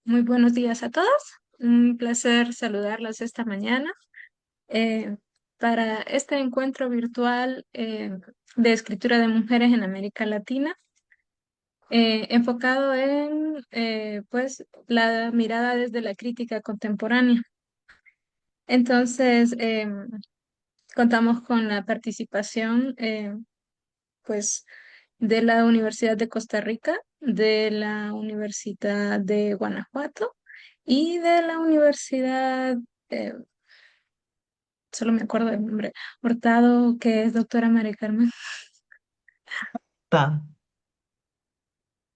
Muy buenos días a todos. Un placer saludarlos esta mañana eh, para este encuentro virtual de escritura de mujeres en América Latina, enfocado en pues la mirada desde la crítica contemporánea. Entonces, contamos con la participación pues de la Universidad de Costa Rica, de la Universidad de Guanajuato y de la Universidad, eh, solo me acuerdo del nombre, Hurtado, que es doctora María Carmen. Hurtado,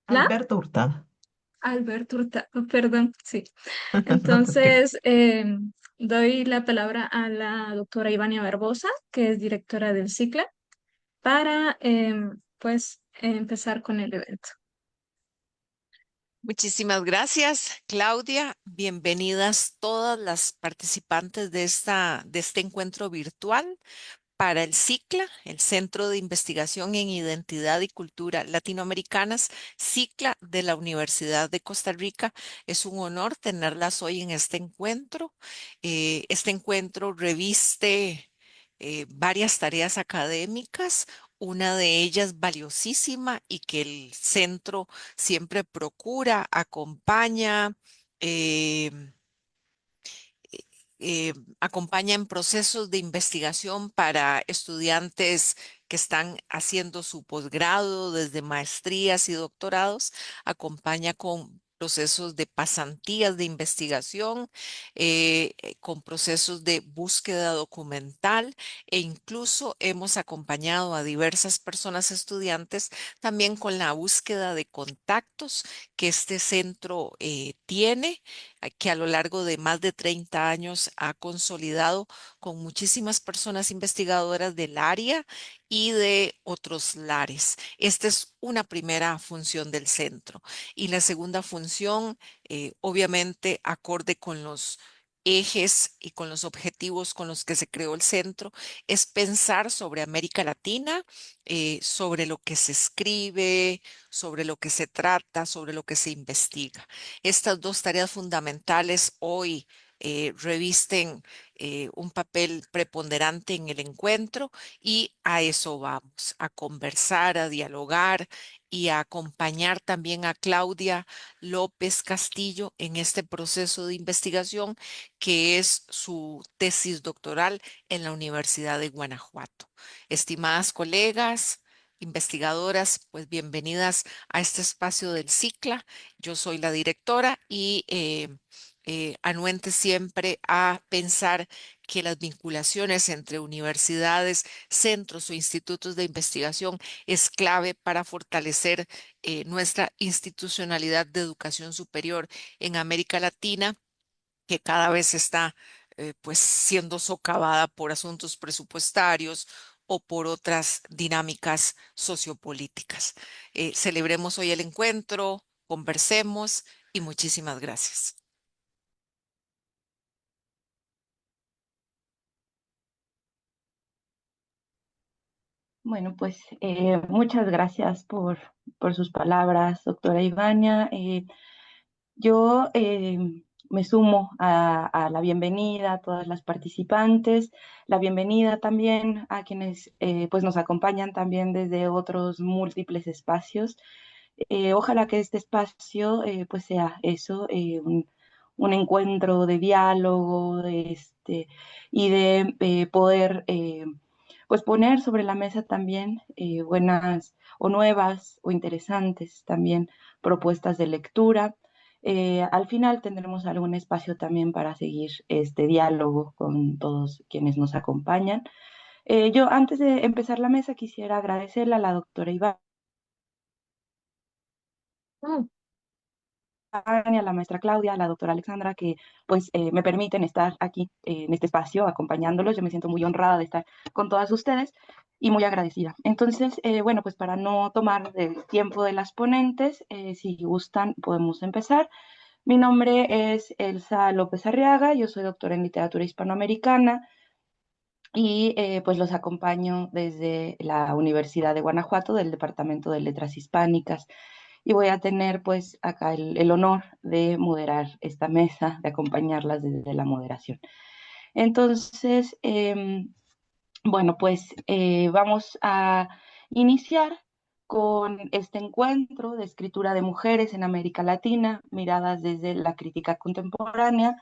¿La? Alberto Hurtado. Alberto Hurtado, perdón, sí. No te preocupes. Entonces, doy la palabra a la doctora Ivania Barbosa, que es directora del CICLA, para pues empezar con el evento. Muchísimas gracias, Claudia. Bienvenidas todas las participantes de este encuentro virtual para el CICLA, el Centro de Investigación en Identidad y Cultura Latinoamericanas, CICLA de la Universidad de Costa Rica. Es un honor tenerlas hoy en este encuentro. Este encuentro reviste varias tareas académicas, una de ellas valiosísima y que el centro siempre procura, acompaña. em, Acompaña en procesos de investigación para estudiantes que están haciendo su posgrado desde maestrías y doctorados, acompaña con procesos de pasantías de investigación, con procesos de búsqueda documental e incluso hemos acompañado a diversas personas estudiantes también con la búsqueda de contactos que este centro tiene que a lo largo de más de 30 años ha consolidado con muchísimas personas investigadoras del área y de otros lares. Esta es una primera función del centro. Y la segunda función, obviamente, acorde con los ejes y con los objetivos con los que se creó el centro, es pensar sobre América Latina, sobre lo que se escribe, sobre lo que se trata, sobre lo que se investiga. Estas dos tareas fundamentales hoy revisten un papel preponderante en el encuentro y a eso vamos, a conversar, a dialogar y a acompañar también a Claudia López Castillo en este proceso de investigación que es su tesis doctoral en la Universidad de Guanajuato. Estimadas colegas, investigadoras, pues bienvenidas a este espacio del CICLA. Yo soy la directora y anuente siempre a pensar que las vinculaciones entre universidades, centros o institutos de investigación es clave para fortalecer nuestra institucionalidad de educación superior en América Latina, que cada vez está pues siendo socavada por asuntos presupuestarios o por otras dinámicas sociopolíticas. Celebremos hoy el encuentro, conversemos y muchísimas gracias. Bueno, pues muchas gracias por sus palabras, doctora Ivania. Yo me sumo a la bienvenida a todas las participantes, la bienvenida también a quienes pues nos acompañan también desde otros múltiples espacios. Ojalá que este espacio pues sea eso, un encuentro de diálogo y de poder pues poner sobre la mesa también buenas o nuevas o interesantes también propuestas de lectura. Al final tendremos algún espacio también para seguir este diálogo con todos quienes nos acompañan. Yo antes de empezar la mesa quisiera agradecerle a la doctora Iván Oh, a la maestra Claudia, a la doctora Alexandra, que pues me permiten estar aquí en este espacio acompañándolos. Yo me siento muy honrada de estar con todas ustedes y muy agradecida. Entonces, bueno, pues para no tomar el tiempo de las ponentes, si gustan, podemos empezar. Mi nombre es Elsa López Arriaga, yo soy doctora en literatura hispanoamericana y pues los acompaño desde la Universidad de Guanajuato, del Departamento de Letras Hispánicas. y voy a tener pues acá el honor de moderar esta mesa, de acompañarlas desde la moderación. Entonces, bueno, pues vamos a iniciar con este encuentro de escritura de mujeres en América Latina, miradas desde la crítica contemporánea.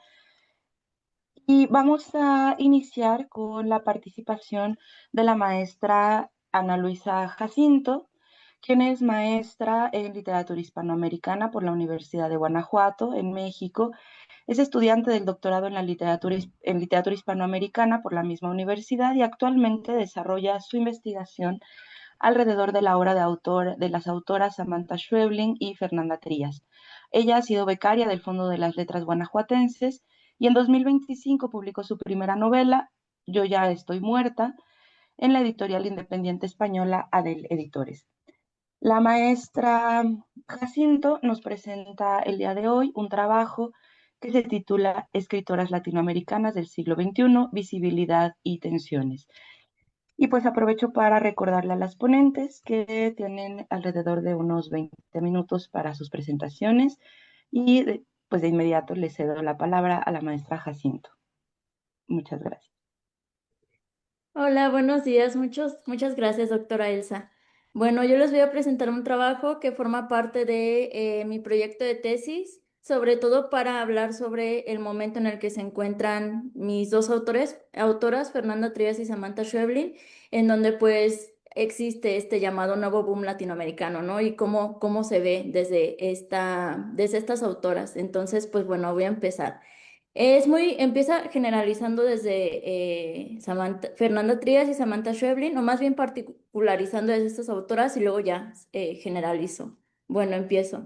Y vamos a iniciar con la participación de la maestra Ana Luisa Jacinto, quien es maestra en literatura hispanoamericana por la Universidad de Guanajuato, en México. Es estudiante del doctorado en literatura hispanoamericana por la misma universidad y actualmente desarrolla su investigación alrededor de la obra de las autoras Samantha Schweblin y Fernanda Trías. Ella ha sido becaria del Fondo de las Letras Guanajuatenses y en 2025 publicó su primera novela, Yo ya estoy muerta, en la editorial independiente española Adel Editores. La maestra Jacinto nos presenta el día de hoy un trabajo que se titula Escritoras latinoamericanas del siglo XXI, visibilidad y tensiones. Y pues aprovecho para recordarle a las ponentes que tienen alrededor de unos 20 minutos para sus presentaciones y pues de inmediato le cedo la palabra a la maestra Jacinto. Muchas gracias. Hola, buenos días. Muchas gracias, doctora Elsa. Bueno, yo les voy a presentar un trabajo que forma parte de mi proyecto de tesis, sobre todo para hablar sobre el momento en el que se encuentran mis dos autoras, Fernanda Trías y Samantha Schweblin, en donde pues existe este llamado nuevo boom latinoamericano, ¿no? Y cómo se ve desde estas autoras. Entonces, pues bueno, voy a empezar. Empieza generalizando desde Fernanda Trías y Samantha Schweblin, o más bien particularizando desde estas autoras y luego ya generalizo. Bueno, empiezo.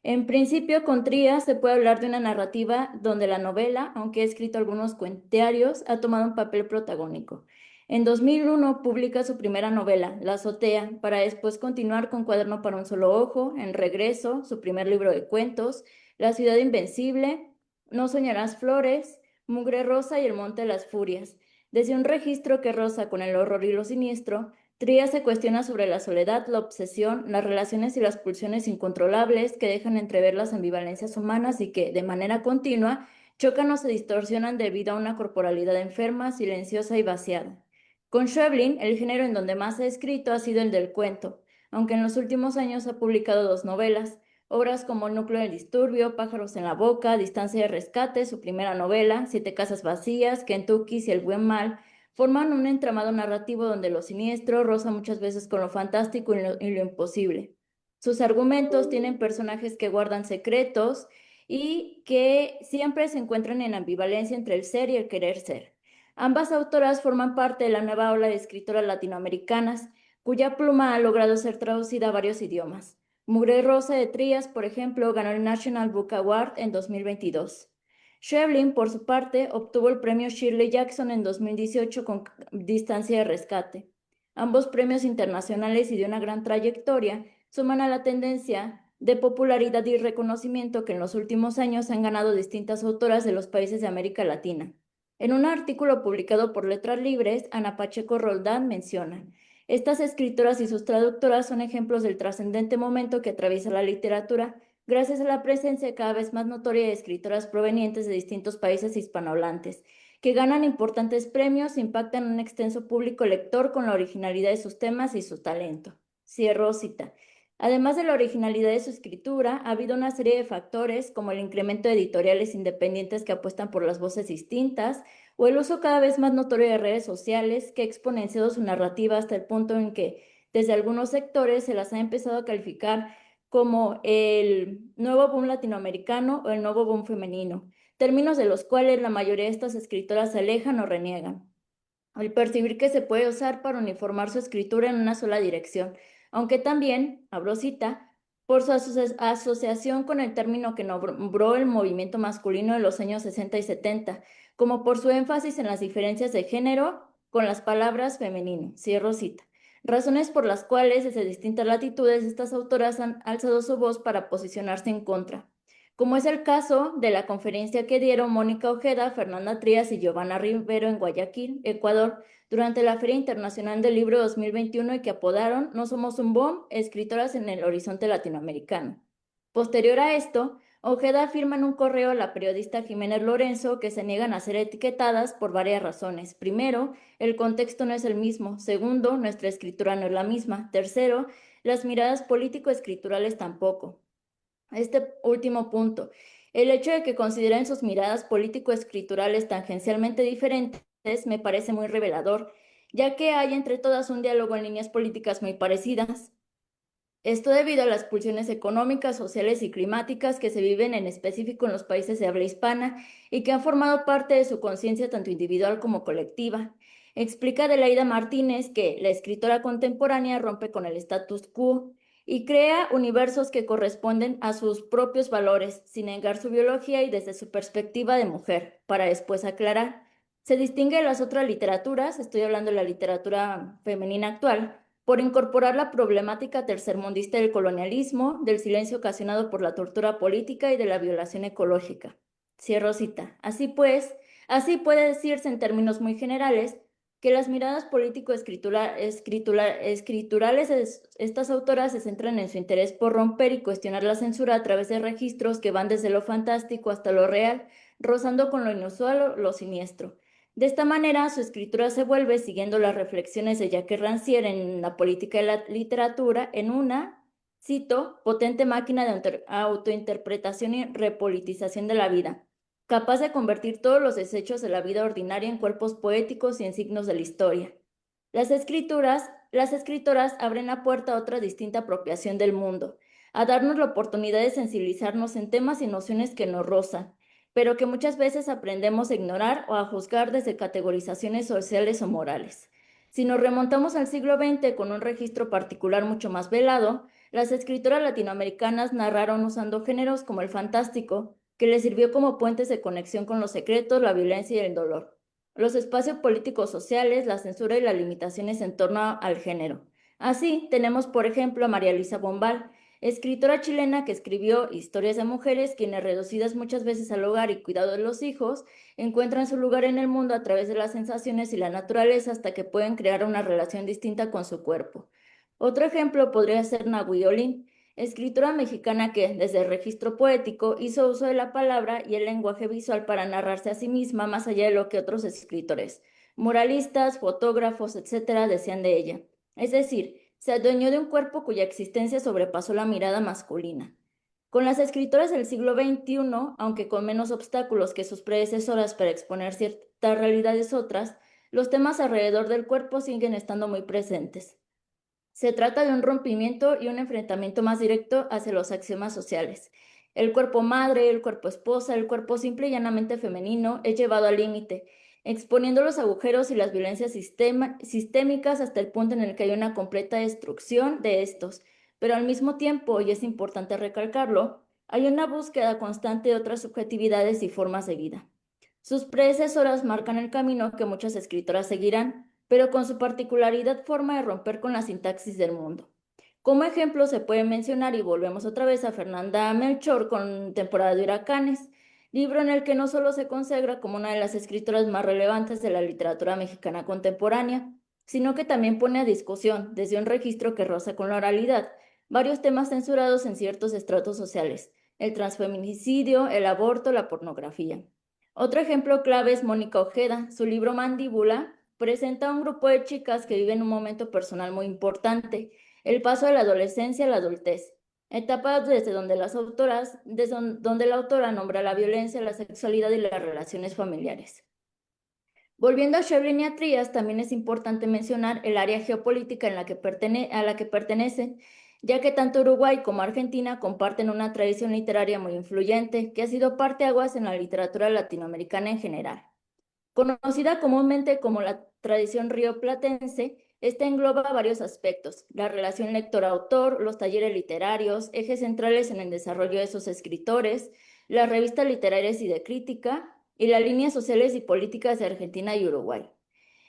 En principio, con Trías se puede hablar de una narrativa donde la novela, aunque ha escrito algunos cuentarios, ha tomado un papel protagónico. En 2001 publica su primera novela, La azotea, para después continuar con Cuaderno para un solo ojo, En regreso, su primer libro de cuentos, La ciudad invencible, No soñarás flores, Mugre rosa y El monte de las furias. Desde un registro que roza con el horror y lo siniestro, Trías se cuestiona sobre la soledad, la obsesión, las relaciones y las pulsiones incontrolables que dejan entrever las ambivalencias humanas y que, de manera continua, chocan o se distorsionan debido a una corporalidad enferma, silenciosa y vaciada. Con Schweblin, el género en donde más ha escrito ha sido el del cuento, aunque en los últimos años ha publicado dos novelas, obras como Núcleo del disturbio, Pájaros en la boca, Distancia de rescate, su primera novela, Siete casas vacías, Kentucky y El buen mal, forman un entramado narrativo donde lo siniestro roza muchas veces con lo fantástico y lo imposible. Sus argumentos tienen personajes que guardan secretos y que siempre se encuentran en ambivalencia entre el ser y el querer ser. Ambas autoras forman parte de la nueva ola de escritoras latinoamericanas, cuya pluma ha logrado ser traducida a varios idiomas. Mugre Rosa de Trías, por ejemplo, ganó el National Book Award en 2022. Schweblin, por su parte, obtuvo el premio Shirley Jackson en 2018 con Distancia de rescate. Ambos premios internacionales y de una gran trayectoria suman a la tendencia de popularidad y reconocimiento que en los últimos años han ganado distintas autoras de los países de América Latina. En un artículo publicado por Letras Libres, Ana Pacheco Roldán menciona: estas escritoras y sus traductoras son ejemplos del trascendente momento que atraviesa la literatura, gracias a la presencia cada vez más notoria de escritoras provenientes de distintos países hispanohablantes, que ganan importantes premios e impactan a un extenso público lector con la originalidad de sus temas y su talento. Cierro cita. Además de la originalidad de su escritura, ha habido una serie de factores como el incremento de editoriales independientes que apuestan por las voces distintas, o el uso cada vez más notorio de redes sociales que ha exponenciado su narrativa hasta el punto en que desde algunos sectores se las ha empezado a calificar como el nuevo boom latinoamericano o el nuevo boom femenino, términos de los cuales la mayoría de estas escritoras se alejan o reniegan. Al percibir que se puede usar para uniformar su escritura en una sola dirección, aunque también, abro cita, por su asociación con el término que nombró el movimiento masculino de los años 60 y 70, como por su énfasis en las diferencias de género con las palabras femenino, cierro cita. Razones por las cuales desde distintas latitudes estas autoras han alzado su voz para posicionarse en contra. como es el caso de la conferencia que dieron Mónica Ojeda, Fernanda Trías y Giovanna Rivero en Guayaquil, Ecuador, durante la Feria Internacional del Libro 2021 y que apodaron No somos un BOM, escritoras en el horizonte latinoamericano. Posterior a esto, Ojeda afirma en un correo a la periodista Jiménez Lorenzo que se niegan a ser etiquetadas por varias razones. Primero, el contexto no es el mismo. Segundo, nuestra escritura no es la misma. Tercero, las miradas político-escriturales tampoco. Este último punto, el hecho de que consideren sus miradas político-escriturales tangencialmente diferentes me parece muy revelador, ya que hay entre todas un diálogo en líneas políticas muy parecidas. Esto debido a las pulsiones económicas, sociales y climáticas que se viven en específico en los países de habla hispana y que han formado parte de su conciencia tanto individual como colectiva. Explica Adelaida Martínez que la escritora contemporánea rompe con el status quo y crea universos que corresponden a sus propios valores, sin negar su biología y desde su perspectiva de mujer, para después aclarar. Se distingue de las otras literaturas, estoy hablando de la literatura femenina actual, por incorporar la problemática tercermundista del colonialismo, del silencio ocasionado por la tortura política y de la violación ecológica. Cierro cita. Así pues, así puede decirse en términos muy generales que las miradas político-escriturales de estas autoras se centran en su interés por romper y cuestionar la censura a través de registros que van desde lo fantástico hasta lo real, rozando con lo inusual o lo siniestro. De esta manera, su escritura se vuelve, siguiendo las reflexiones de Jacques Rancière en la política de la literatura, en una, cito, potente máquina de autointerpretación y repolitización de la vida, capaz de convertir todos los desechos de la vida ordinaria en cuerpos poéticos y en signos de la historia. Las escritoras abren la puerta a otra distinta apropiación del mundo, a darnos la oportunidad de sensibilizarnos en temas y nociones que nos rozan, pero que muchas veces aprendemos a ignorar o a juzgar desde categorizaciones sociales o morales. Si nos remontamos al siglo XX con un registro particular mucho más velado, las escritoras latinoamericanas narraron usando géneros como el fantástico, que les sirvió como puentes de conexión con los secretos, la violencia y el dolor, los espacios políticos sociales, la censura y las limitaciones en torno al género. Así, tenemos por ejemplo a María Luisa Bombal, escritora chilena que escribió historias de mujeres quienes, reducidas muchas veces al hogar y cuidado de los hijos, encuentran su lugar en el mundo a través de las sensaciones y la naturaleza hasta que pueden crear una relación distinta con su cuerpo. Otro ejemplo podría ser Nahui Olin, escritora mexicana que, desde el registro poético, hizo uso de la palabra y el lenguaje visual para narrarse a sí misma más allá de lo que otros escritores, muralistas, fotógrafos, etcétera, decían de ella. Es decir, se adueñó de un cuerpo cuya existencia sobrepasó la mirada masculina. Con las escritoras del siglo XXI, aunque con menos obstáculos que sus predecesoras para exponer ciertas realidades otras, los temas alrededor del cuerpo siguen estando muy presentes. Se trata de un rompimiento y un enfrentamiento más directo hacia los axiomas sociales. El cuerpo madre, el cuerpo esposa, el cuerpo simple y llanamente femenino es llevado al límite, exponiendo los agujeros y las violencias sistémicas hasta el punto en el que hay una completa destrucción de estos. Pero al mismo tiempo, y es importante recalcarlo, hay una búsqueda constante de otras subjetividades y formas de vida. Sus predecesoras marcan el camino que muchas escritoras seguirán, pero con su particularidad forma de romper con la sintaxis del mundo. Como ejemplo se puede mencionar, y volvemos otra vez a Fernanda Melchor con Temporada de Huracanes, libro en el que no solo se consagra como una de las escritoras más relevantes de la literatura mexicana contemporánea, sino que también pone a discusión, desde un registro que roza con la oralidad, varios temas censurados en ciertos estratos sociales: el transfeminicidio, el aborto, la pornografía. Otro ejemplo clave es Mónica Ojeda. Su libro Mandíbula presenta a un grupo de chicas que viven un momento personal muy importante, el paso de la adolescencia a la adultez, etapa desde donde donde la autora nombra la violencia, la sexualidad y las relaciones familiares. Volviendo a Shevlin y a Trías, también es importante mencionar el área geopolítica a la que pertenecen, ya que tanto Uruguay como Argentina comparten una tradición literaria muy influyente que ha sido parteaguas en la literatura latinoamericana en general. Conocida comúnmente como la tradición rioplatense, esta engloba varios aspectos: la relación lector-autor, los talleres literarios, ejes centrales en el desarrollo de sus escritores, las revistas literarias y de crítica, y las líneas sociales y políticas de Argentina y Uruguay.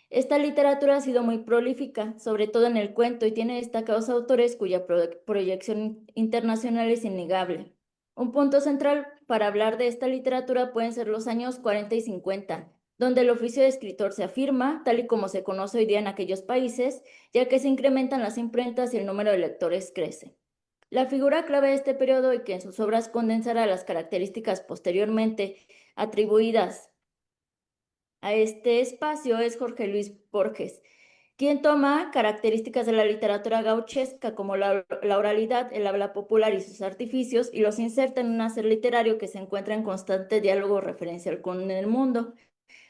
Esta literatura ha sido muy prolífica, sobre todo en el cuento, y tiene destacados autores cuya proyección internacional es innegable. Un punto central para hablar de esta literatura pueden ser los años 40 y 50, donde el oficio de escritor se afirma, tal y como se conoce hoy día en aquellos países, ya que se incrementan las imprentas y el número de lectores crece. La figura clave de este periodo y que en sus obras condensará las características posteriormente atribuidas a este espacio es Jorge Luis Borges, quien toma características de la literatura gauchesca como la oralidad, el habla popular y sus artificios y los inserta en un hacer literario que se encuentra en constante diálogo referencial con el mundo.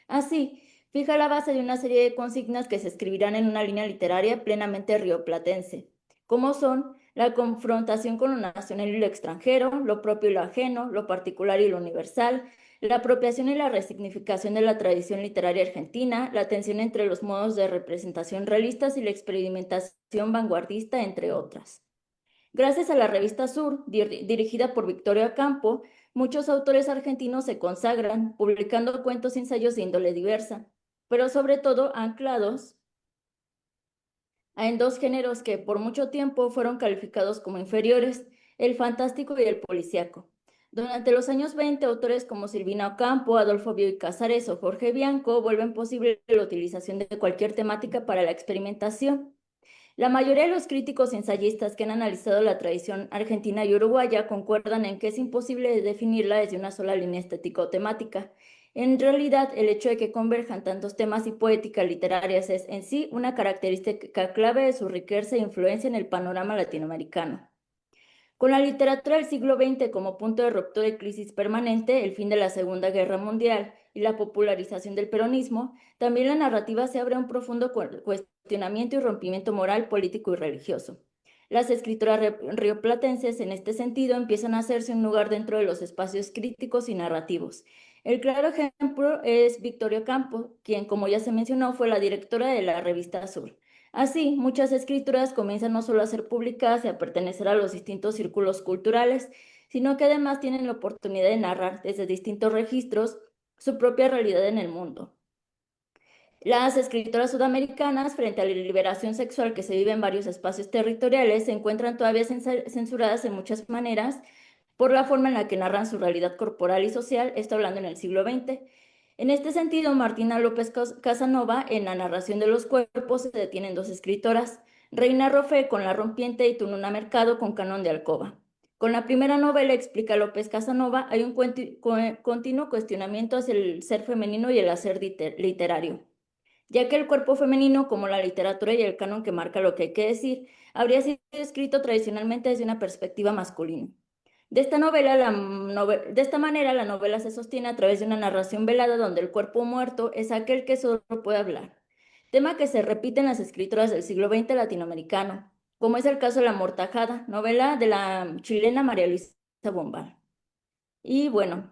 Así, fija la base de una serie de consignas que se escribirán en una línea literaria plenamente rioplatense, como son la confrontación con lo nacional y lo extranjero, lo propio y lo ajeno, lo particular y lo universal, la apropiación y la resignificación de la tradición literaria argentina, la tensión entre los modos de representación realistas y la experimentación vanguardista, entre otras. Gracias a la revista Sur, dirigida por Victoria Campo, muchos autores argentinos se consagran, publicando cuentos y ensayos de índole diversa, pero sobre todo anclados en dos géneros que por mucho tiempo fueron calificados como inferiores, el fantástico y el policíaco. Durante los años 20, autores como Silvina Ocampo, Adolfo Bioy Casares o Jorge Bianco vuelven posible la utilización de cualquier temática para la experimentación. La mayoría de los críticos y ensayistas que han analizado la tradición argentina y uruguaya concuerdan en que es imposible definirla desde una sola línea estética o temática. En realidad, el hecho de que converjan tantos temas y poéticas literarias es en sí una característica clave de su riqueza e influencia en el panorama latinoamericano. Con la literatura del siglo XX como punto de ruptura y crisis permanente, el fin de la Segunda Guerra Mundial y la popularización del peronismo, también la narrativa se abre a un profundo cuestionamiento y rompimiento moral, político y religioso. Las escritoras rioplatenses, en este sentido, empiezan a hacerse un lugar dentro de los espacios críticos y narrativos. El claro ejemplo es Victoria Campo, quien, como ya se mencionó, fue la directora de la revista Azul. Así, muchas escrituras comienzan no solo a ser publicadas y a pertenecer a los distintos círculos culturales, sino que además tienen la oportunidad de narrar desde distintos registros su propia realidad en el mundo. Las escritoras sudamericanas, frente a la liberación sexual que se vive en varios espacios territoriales, se encuentran todavía censuradas en muchas maneras por la forma en la que narran su realidad corporal y social, esto hablando en el siglo XX. En este sentido, Martina López Casanova, en la narración de los cuerpos, se detienen dos escritoras, Reina Rofe con La Rompiente y Tununa Mercado con Canon de Alcoba. Con la primera novela, explica López Casanova, hay un continuo cuestionamiento hacia el ser femenino y el hacer literario, ya que el cuerpo femenino, como la literatura y el canon que marca lo que hay que decir, habría sido escrito tradicionalmente desde una perspectiva masculina. De esta manera, la novela se sostiene a través de una narración velada donde el cuerpo muerto es aquel que solo puede hablar, tema que se repite en las escrituras del siglo XX latinoamericano, como es el caso de La Mortajada, novela de la chilena María Luisa Bombal. Y bueno,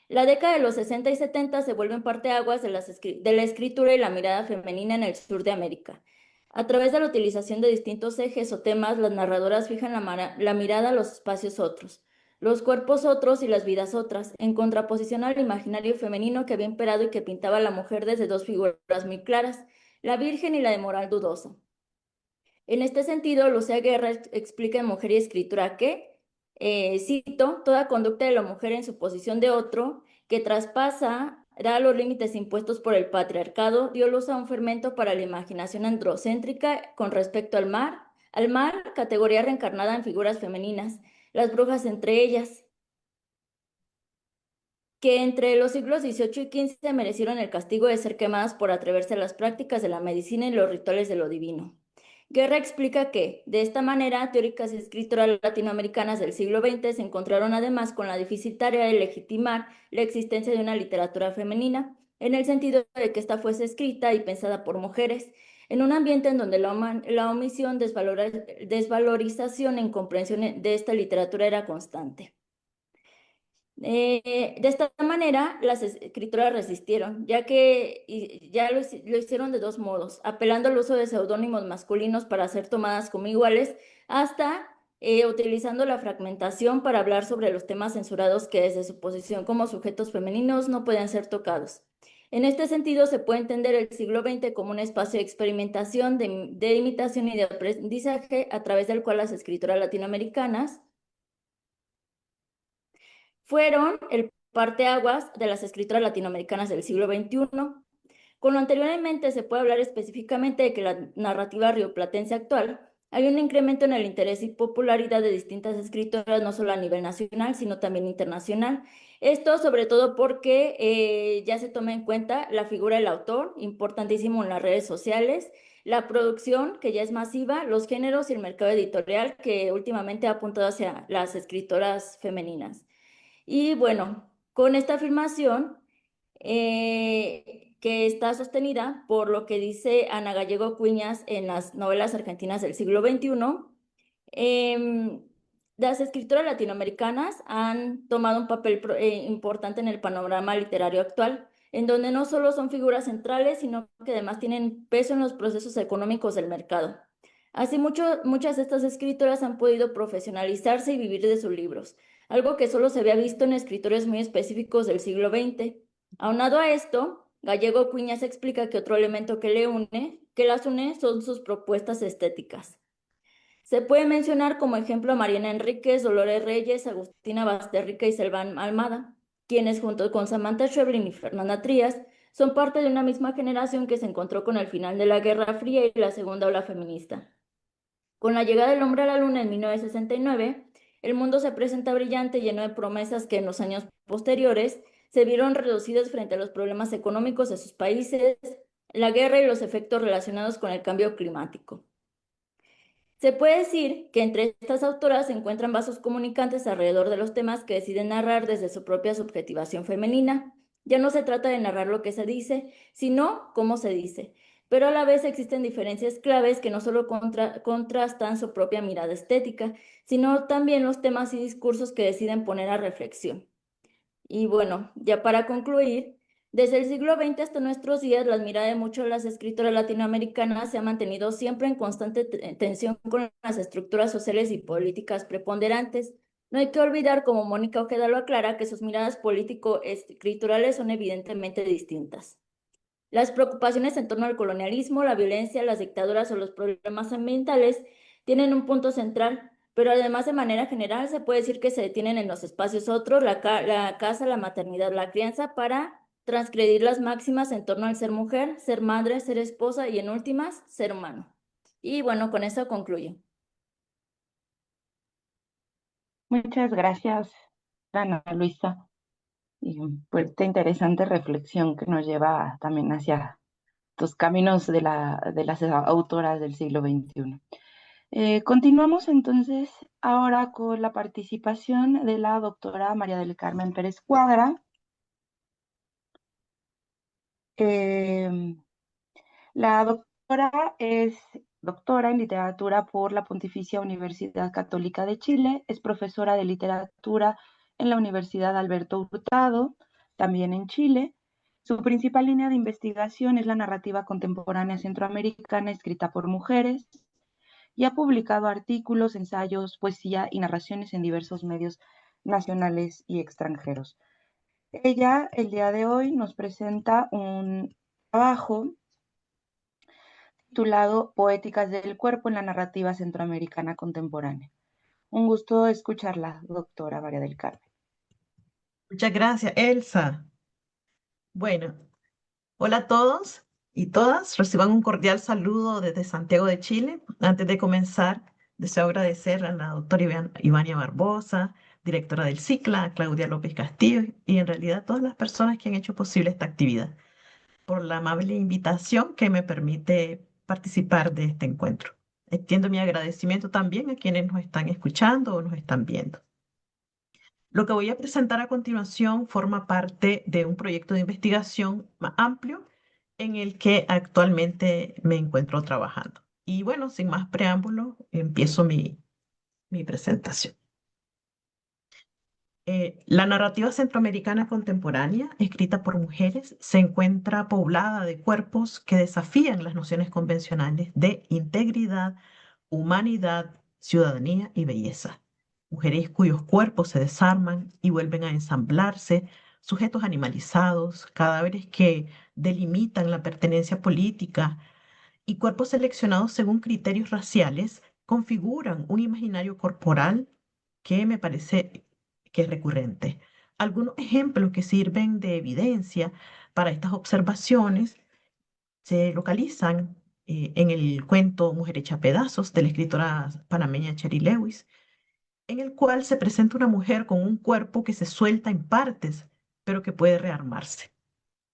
la década de los 60 y 70 se vuelven parteaguas de la escritura y la mirada femenina en el sur de América. A través de la utilización de distintos ejes o temas, las narradoras fijan la mirada a los espacios otros, los cuerpos otros y las vidas otras, en contraposición al imaginario femenino que había imperado y que pintaba a la mujer desde dos figuras muy claras, la virgen y la de moral dudosa. En este sentido, Lucía Guerra explica en Mujer y Escritura que, cito, toda conducta de la mujer en su posición de otro, que traspasa los límites impuestos por el patriarcado, dio luz a un fermento para la imaginación androcéntrica con respecto al mar, categoría reencarnada en figuras femeninas, las brujas entre ellas, que entre los siglos XVIII y XV merecieron el castigo de ser quemadas por atreverse a las prácticas de la medicina y los rituales de lo divino. Guerra explica que, de esta manera, teóricas y escritoras latinoamericanas del siglo XX se encontraron además con la difícil tarea de legitimar la existencia de una literatura femenina, en el sentido de que ésta fuese escrita y pensada por mujeres, en un ambiente en donde la omisión, desvalorización e incomprensión de esta literatura era constante. De esta manera, las escritoras resistieron, ya que ya lo hicieron de dos modos, apelando al uso de seudónimos masculinos para ser tomadas como iguales, hasta utilizando la fragmentación para hablar sobre los temas censurados que desde su posición como sujetos femeninos no pueden ser tocados. En este sentido, se puede entender el siglo XX como un espacio de experimentación, de imitación y de aprendizaje a través del cual las escritoras latinoamericanas fueron el parteaguas de las escritoras latinoamericanas del siglo XXI. Con lo anterior en mente, se puede hablar específicamente de que la narrativa rioplatense actual hay un incremento en el interés y popularidad de distintas escritoras, no solo a nivel nacional, sino también internacional. Esto sobre todo porque ya se toma en cuenta la figura del autor, importantísimo en las redes sociales, la producción, que ya es masiva, los géneros y el mercado editorial, que últimamente ha apuntado hacia las escritoras femeninas. Y bueno, con esta afirmación que está sostenida por lo que dice Ana Gallego Cuiñas en las novelas argentinas del siglo XXI. Las escritoras latinoamericanas han tomado un papel importante en el panorama literario actual, en donde no solo son figuras centrales, sino que además tienen peso en los procesos económicos del mercado. Así, muchas de estas escritoras han podido profesionalizarse y vivir de sus libros, algo que solo se había visto en escritores muy específicos del siglo XX. Aunado a esto, Gallego Cuiñas explica que otro elemento que las une, son sus propuestas estéticas. Se puede mencionar como ejemplo a Mariana Enríquez, Dolores Reyes, Agustina Basterrica y Selva Almada, quienes junto con Samantha Schweblin y Fernanda Trías son parte de una misma generación que se encontró con el final de la Guerra Fría y la segunda ola feminista. Con la llegada del hombre a la luna en 1969, el mundo se presenta brillante, lleno de promesas que en los años posteriores se vieron reducidas frente a los problemas económicos de sus países, la guerra y los efectos relacionados con el cambio climático. Se puede decir que entre estas autoras se encuentran vasos comunicantes alrededor de los temas que deciden narrar desde su propia subjetivación femenina. Ya no se trata de narrar lo que se dice, sino cómo se dice. Pero a la vez existen diferencias claves que no solo contrastan su propia mirada estética, sino también los temas y discursos que deciden poner a reflexión. Y bueno, ya para concluir, desde el siglo XX hasta nuestros días, la mirada de muchas de las escritoras latinoamericanas se ha mantenido siempre en constante tensión con las estructuras sociales y políticas preponderantes. No hay que olvidar, como Mónica Ojeda lo aclara, que sus miradas político-escriturales son evidentemente distintas. Las preocupaciones en torno al colonialismo, la violencia, las dictaduras o los problemas ambientales tienen un punto central, pero además de manera general se puede decir que se detienen en los espacios otros, la casa, la maternidad, la crianza, para transgredir las máximas en torno al ser mujer, ser madre, ser esposa y en últimas, ser humano. Y bueno, con eso concluyo. Muchas gracias, Ana Luisa, y por esta interesante reflexión que nos lleva también hacia los caminos de las autoras del siglo XXI. Continuamos entonces ahora con la participación de la doctora María del Carmen Pérez Cuadra. La doctora es doctora en literatura por la Pontificia Universidad Católica de Chile, es profesora de literatura en la Universidad Alberto Hurtado, también en Chile. Su principal línea de investigación es la narrativa contemporánea centroamericana escrita por mujeres y ha publicado artículos, ensayos, poesía y narraciones en diversos medios nacionales y extranjeros. Ella, el día de hoy, nos presenta un trabajo titulado Poéticas del cuerpo en la narrativa centroamericana contemporánea. Un gusto escucharla, doctora María del Carmen. Muchas gracias, Elsa. Bueno, hola a todos y todas. Reciban un cordial saludo desde Santiago de Chile. Antes de comenzar, deseo agradecer a la doctora Ivania Barbosa, directora del CICLA, a Claudia López Castillo y en realidad a todas las personas que han hecho posible esta actividad, por la amable invitación que me permite participar de este encuentro. Extiendo mi agradecimiento también a quienes nos están escuchando o nos están viendo. Lo que voy a presentar a continuación forma parte de un proyecto de investigación más amplio en el que actualmente me encuentro trabajando. Y bueno, sin más preámbulos, empiezo mi presentación. La narrativa centroamericana contemporánea, escrita por mujeres, se encuentra poblada de cuerpos que desafían las nociones convencionales de integridad, humanidad, ciudadanía y belleza. Mujeres cuyos cuerpos se desarman y vuelven a ensamblarse, sujetos animalizados, cadáveres que delimitan la pertenencia política y cuerpos seleccionados según criterios raciales configuran un imaginario corporal que me parece que es recurrente. Algunos ejemplos que sirven de evidencia para estas observaciones se localizan en el cuento Mujer hecha a pedazos de la escritora panameña Cherry Lewis, en el cual se presenta una mujer con un cuerpo que se suelta en partes, pero que puede rearmarse.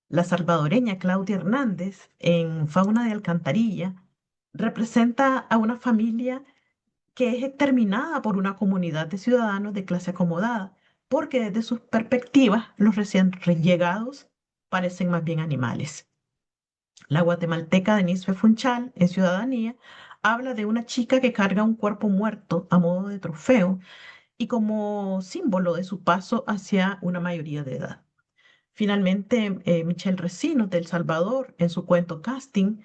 La salvadoreña Claudia Hernández, en Fauna de Alcantarilla, representa a una familia que es exterminada por una comunidad de ciudadanos de clase acomodada, porque desde sus perspectivas los recién llegados parecen más bien animales. La guatemalteca Denise Funchal, en Ciudadanía, habla de una chica que carga un cuerpo muerto a modo de trofeo y como símbolo de su paso hacia una mayoría de edad. Finalmente, Michelle Recinos, de El Salvador, en su cuento Casting,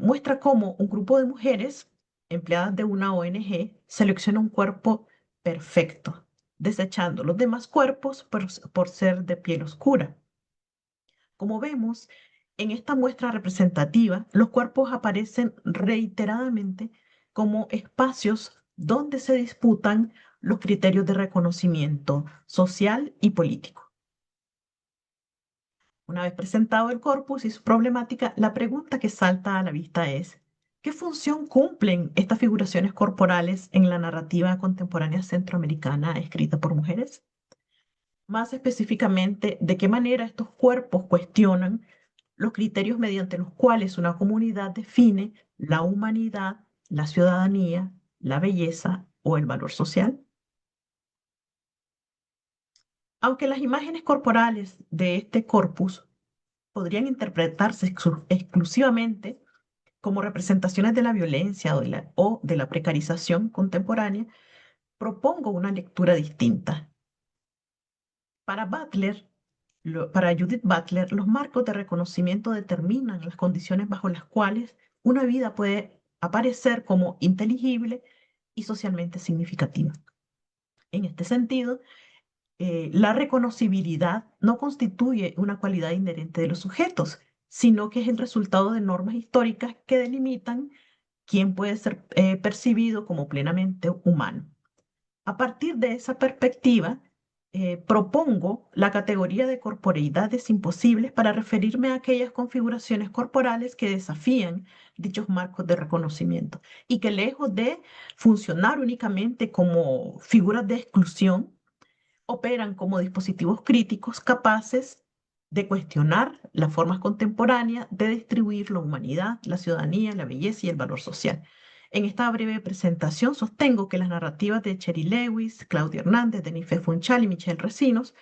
muestra cómo un grupo de mujeres empleadas de una ONG selecciona un cuerpo perfecto, desechando los demás cuerpos por ser de piel oscura. Como vemos, en esta muestra representativa, los cuerpos aparecen reiteradamente como espacios donde se disputan los criterios de reconocimiento social y político. Una vez presentado el corpus y su problemática, la pregunta que salta a la vista es, ¿qué función cumplen estas figuraciones corporales en la narrativa contemporánea centroamericana escrita por mujeres? Más específicamente, ¿de qué manera estos cuerpos cuestionan los criterios mediante los cuales una comunidad define la humanidad, la ciudadanía, la belleza o el valor social? Aunque las imágenes corporales de este corpus podrían interpretarse exclusivamente como representaciones de la violencia o de la precarización contemporánea, propongo una lectura distinta. Para Butler, para Judith Butler, los marcos de reconocimiento determinan las condiciones bajo las cuales una vida puede aparecer como inteligible y socialmente significativa. En este sentido, la reconocibilidad no constituye una cualidad inherente de los sujetos, sino que es el resultado de normas históricas que delimitan quién puede ser percibido como plenamente humano. A partir de esa perspectiva, propongo la categoría de corporeidades imposibles para referirme a aquellas configuraciones corporales que desafían dichos marcos de reconocimiento y que lejos de funcionar únicamente como figuras de exclusión, operan como dispositivos críticos capaces de cuestionar las formas contemporáneas de distribuir la humanidad, la ciudadanía, la belleza y el valor social. En esta breve presentación sostengo que las narrativas de Cherry Lewis, Claudia Hernández, Denise Funchal y Michelle Recinos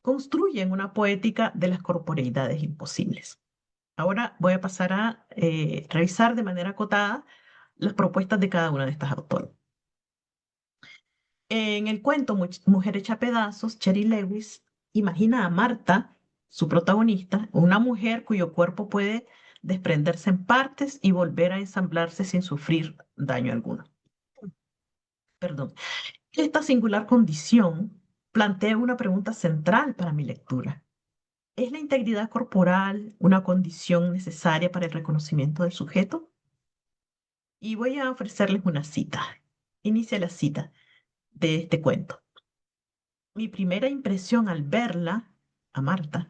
construyen una poética de las corporeidades imposibles. Ahora voy a pasar a revisar de manera acotada las propuestas de cada una de estas autoras. En el cuento Mujer hecha a pedazos, Cherry Lewis imagina a Marta, su protagonista, una mujer cuyo cuerpo puede desprenderse en partes y volver a ensamblarse sin sufrir daño alguno. Perdón. Esta singular condición plantea una pregunta central para mi lectura. ¿Es la integridad corporal una condición necesaria para el reconocimiento del sujeto? Y voy a ofrecerles una cita. Inicia la cita de este cuento. Mi primera impresión al verla, a Marta,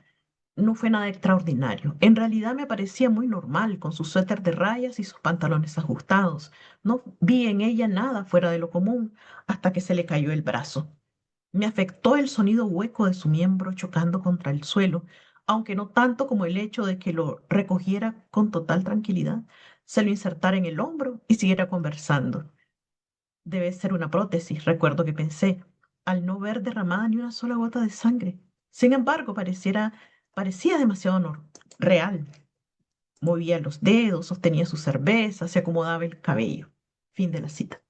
no fue nada extraordinario. En realidad me parecía muy normal, con su suéter de rayas y sus pantalones ajustados. No vi en ella nada fuera de lo común hasta que se le cayó el brazo. Me afectó el sonido hueco de su miembro chocando contra el suelo, aunque no tanto como el hecho de que lo recogiera con total tranquilidad, se lo insertara en el hombro y siguiera conversando. Debe ser una prótesis, recuerdo que pensé, al no ver derramada ni una sola gota de sangre. Sin embargo, parecía demasiado real. Movía los dedos, sostenía su cerveza, se acomodaba el cabello. Fin de la cita.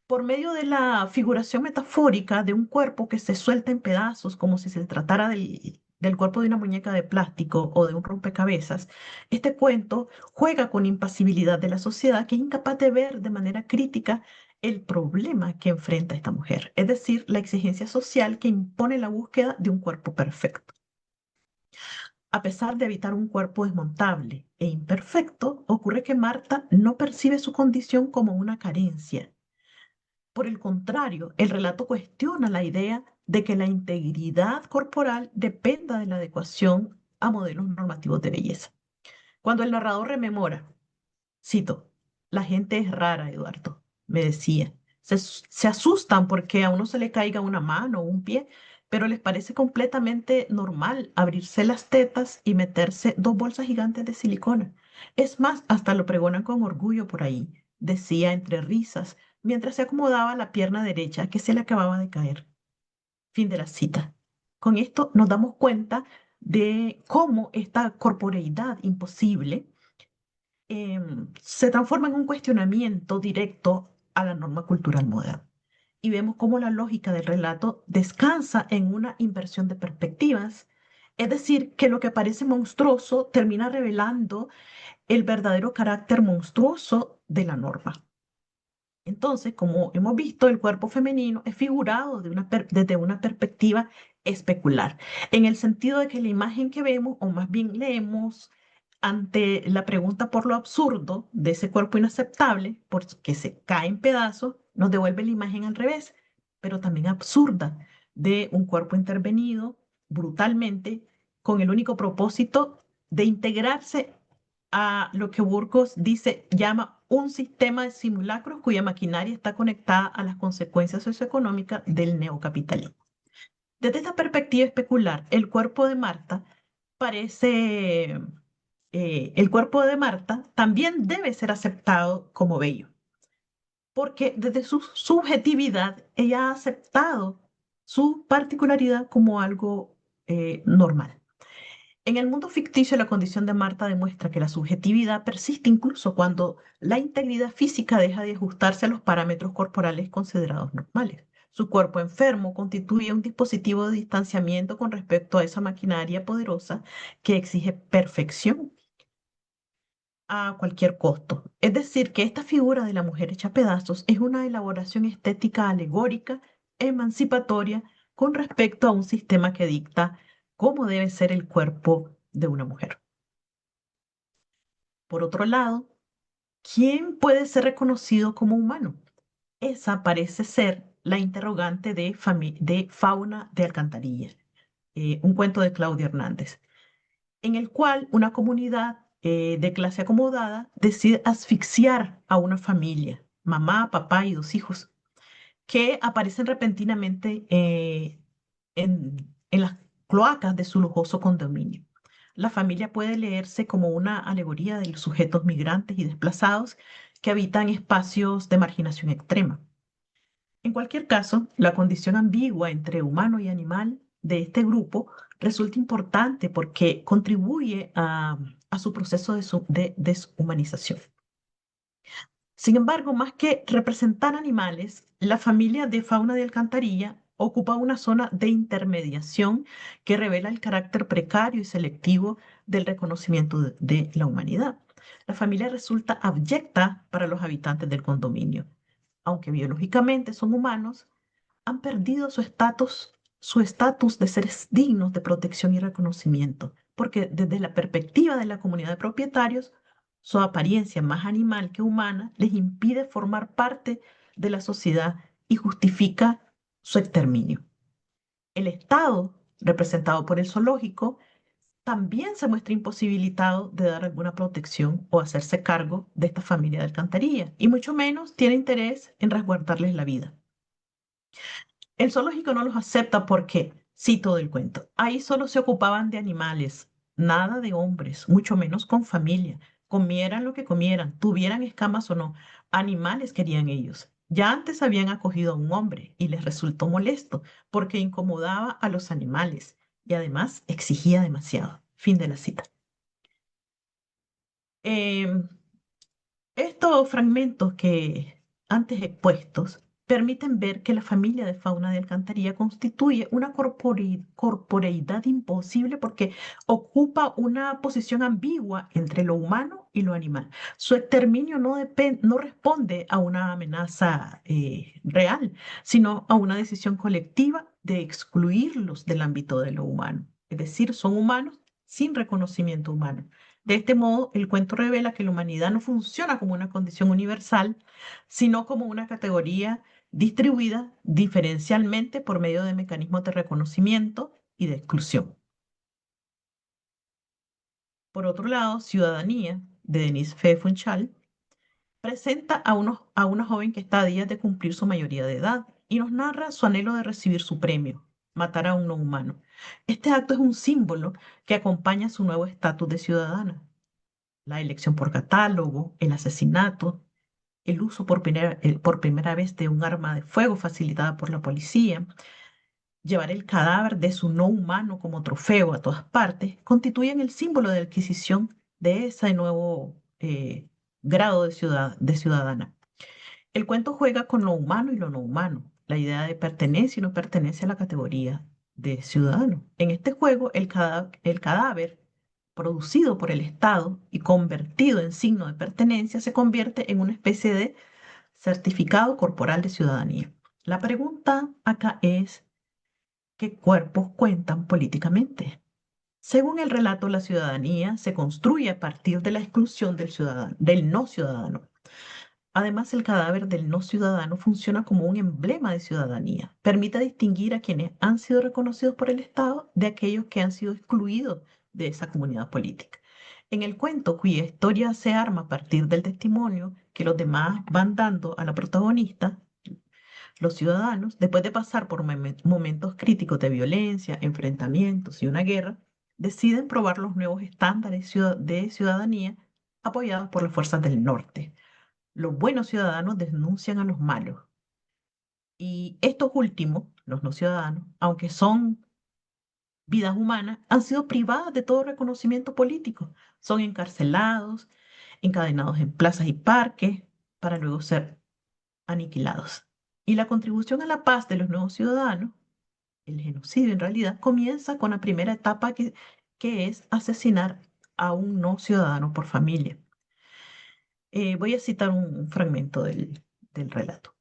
Por medio de la figuración metafórica de un cuerpo que se suelta en pedazos como si se tratara del cuerpo de una muñeca de plástico o de un rompecabezas, este cuento juega con impasibilidad de la sociedad que es incapaz de ver de manera crítica el problema que enfrenta esta mujer, es decir, la exigencia social que impone la búsqueda de un cuerpo perfecto. A pesar de evitar un cuerpo desmontable e imperfecto, ocurre que Marta no percibe su condición como una carencia. Por el contrario, el relato cuestiona la idea de que la integridad corporal dependa de la adecuación a modelos normativos de belleza. Cuando el narrador rememora, cito, la gente es rara, Eduardo, me decía. Se asustan porque a uno se le caiga una mano o un pie, pero les parece completamente normal abrirse las tetas y meterse 2 bolsas gigantes de silicona. Es más, hasta lo pregonan con orgullo por ahí, decía entre risas, mientras se acomodaba la pierna derecha que se le acababa de caer. Fin de la cita. Con esto nos damos cuenta de cómo esta corporeidad imposible se transforma en un cuestionamiento directo a la norma cultural moderna. Y vemos cómo la lógica del relato descansa en una inversión de perspectivas, es decir, que lo que parece monstruoso termina revelando el verdadero carácter monstruoso de la norma. Entonces, como hemos visto, el cuerpo femenino es figurado desde una perspectiva especular, en el sentido de que la imagen que vemos, o más bien leemos, ante la pregunta por lo absurdo de ese cuerpo inaceptable, porque se cae en pedazos, nos devuelve la imagen al revés, pero también absurda, de un cuerpo intervenido brutalmente con el único propósito de integrarse a lo que Burgos llama un sistema de simulacros cuya maquinaria está conectada a las consecuencias socioeconómicas del neocapitalismo. Desde esta perspectiva especular, el cuerpo de Marta también debe ser aceptado como bello, porque desde su subjetividad ella ha aceptado su particularidad como algo normal. En el mundo ficticio, la condición de Marta demuestra que la subjetividad persiste incluso cuando la integridad física deja de ajustarse a los parámetros corporales considerados normales. Su cuerpo enfermo constituye un dispositivo de distanciamiento con respecto a esa maquinaria poderosa que exige perfección a cualquier costo. Es decir, que esta figura de la mujer hecha pedazos es una elaboración estética alegórica, emancipatoria, con respecto a un sistema que dicta cómo debe ser el cuerpo de una mujer. Por otro lado, ¿quién puede ser reconocido como humano? Esa parece ser la interrogante de Fauna de Alcantarilla, un cuento de Claudia Hernández, en el cual una comunidad de clase acomodada decide asfixiar a una familia, mamá, papá y 2 hijos, que aparecen repentinamente en las cloacas de su lujoso condominio. La familia puede leerse como una alegoría de los sujetos migrantes y desplazados que habitan espacios de marginación extrema. En cualquier caso, la condición ambigua entre humano y animal de este grupo resulta importante porque contribuye a su proceso de deshumanización. Sin embargo, más que representar animales, la familia de Fauna de Alcantarilla ocupa una zona de intermediación que revela el carácter precario y selectivo del reconocimiento de la humanidad. La familia resulta abyecta para los habitantes del condominio. Aunque biológicamente son humanos, han perdido su estatus de seres dignos de protección y reconocimiento, porque desde la perspectiva de la comunidad de propietarios, su apariencia más animal que humana les impide formar parte de la sociedad y justifica su exterminio. El Estado, representado por el zoológico, también se muestra imposibilitado de dar alguna protección o hacerse cargo de esta familia de alcantarilla, y mucho menos tiene interés en resguardarles la vida. El zoológico no los acepta porque, cito del cuento, ahí solo se ocupaban de animales, nada de hombres, mucho menos con familia. Comieran lo que comieran, tuvieran escamas o no, animales querían ellos. Ya antes habían acogido a un hombre y les resultó molesto porque incomodaba a los animales y además exigía demasiado. Fin de la cita. Em, Estos fragmentos que antes expuestos permiten ver que la familia de Fauna de Alcantarilla constituye una corporeidad imposible porque ocupa una posición ambigua entre lo humano y lo animal. Su exterminio no responde a una amenaza real, sino a una decisión colectiva de excluirlos del ámbito de lo humano. Es decir, son humanos sin reconocimiento humano. De este modo, el cuento revela que la humanidad no funciona como una condición universal, sino como una categoría distribuida diferencialmente por medio de mecanismos de reconocimiento y de exclusión. Por otro lado, Ciudadanía, de Denise F. Funchal, presenta a una joven que está a días de cumplir su mayoría de edad y nos narra su anhelo de recibir su premio, matar a un no humano. Este acto es un símbolo que acompaña su nuevo estatus de ciudadana. La elección por catálogo, el asesinato, el uso por primera vez de un arma de fuego facilitada por la policía, llevar el cadáver de su no humano como trofeo a todas partes, constituyen el símbolo de adquisición de ese nuevo grado de ciudadana. El cuento juega con lo humano y lo no humano, la idea de pertenencia y no pertenencia a la categoría de ciudadano. En este juego, el cadáver producido por el Estado y convertido en signo de pertenencia se convierte en una especie de certificado corporal de ciudadanía. La pregunta acá es, ¿qué cuerpos cuentan políticamente? Según el relato, la ciudadanía se construye a partir de la exclusión del no ciudadano. Además, el cadáver del no ciudadano funciona como un emblema de ciudadanía. Permite distinguir a quienes han sido reconocidos por el Estado de aquellos que han sido excluidos de esa comunidad política. En el cuento, cuya historia se arma a partir del testimonio que los demás van dando a la protagonista, los ciudadanos, después de pasar por momentos críticos de violencia, enfrentamientos y una guerra, deciden probar los nuevos estándares de ciudadanía apoyados por las fuerzas del norte. Los buenos ciudadanos denuncian a los malos. Y estos últimos, los no ciudadanos, aunque son vidas humanas, han sido privadas de todo reconocimiento político. Son encarcelados, encadenados en plazas y parques, para luego ser aniquilados. Y la contribución a la paz de los nuevos ciudadanos, el genocidio en realidad, comienza con la primera etapa que es asesinar a un no ciudadano por familia. Voy a citar un fragmento del relato.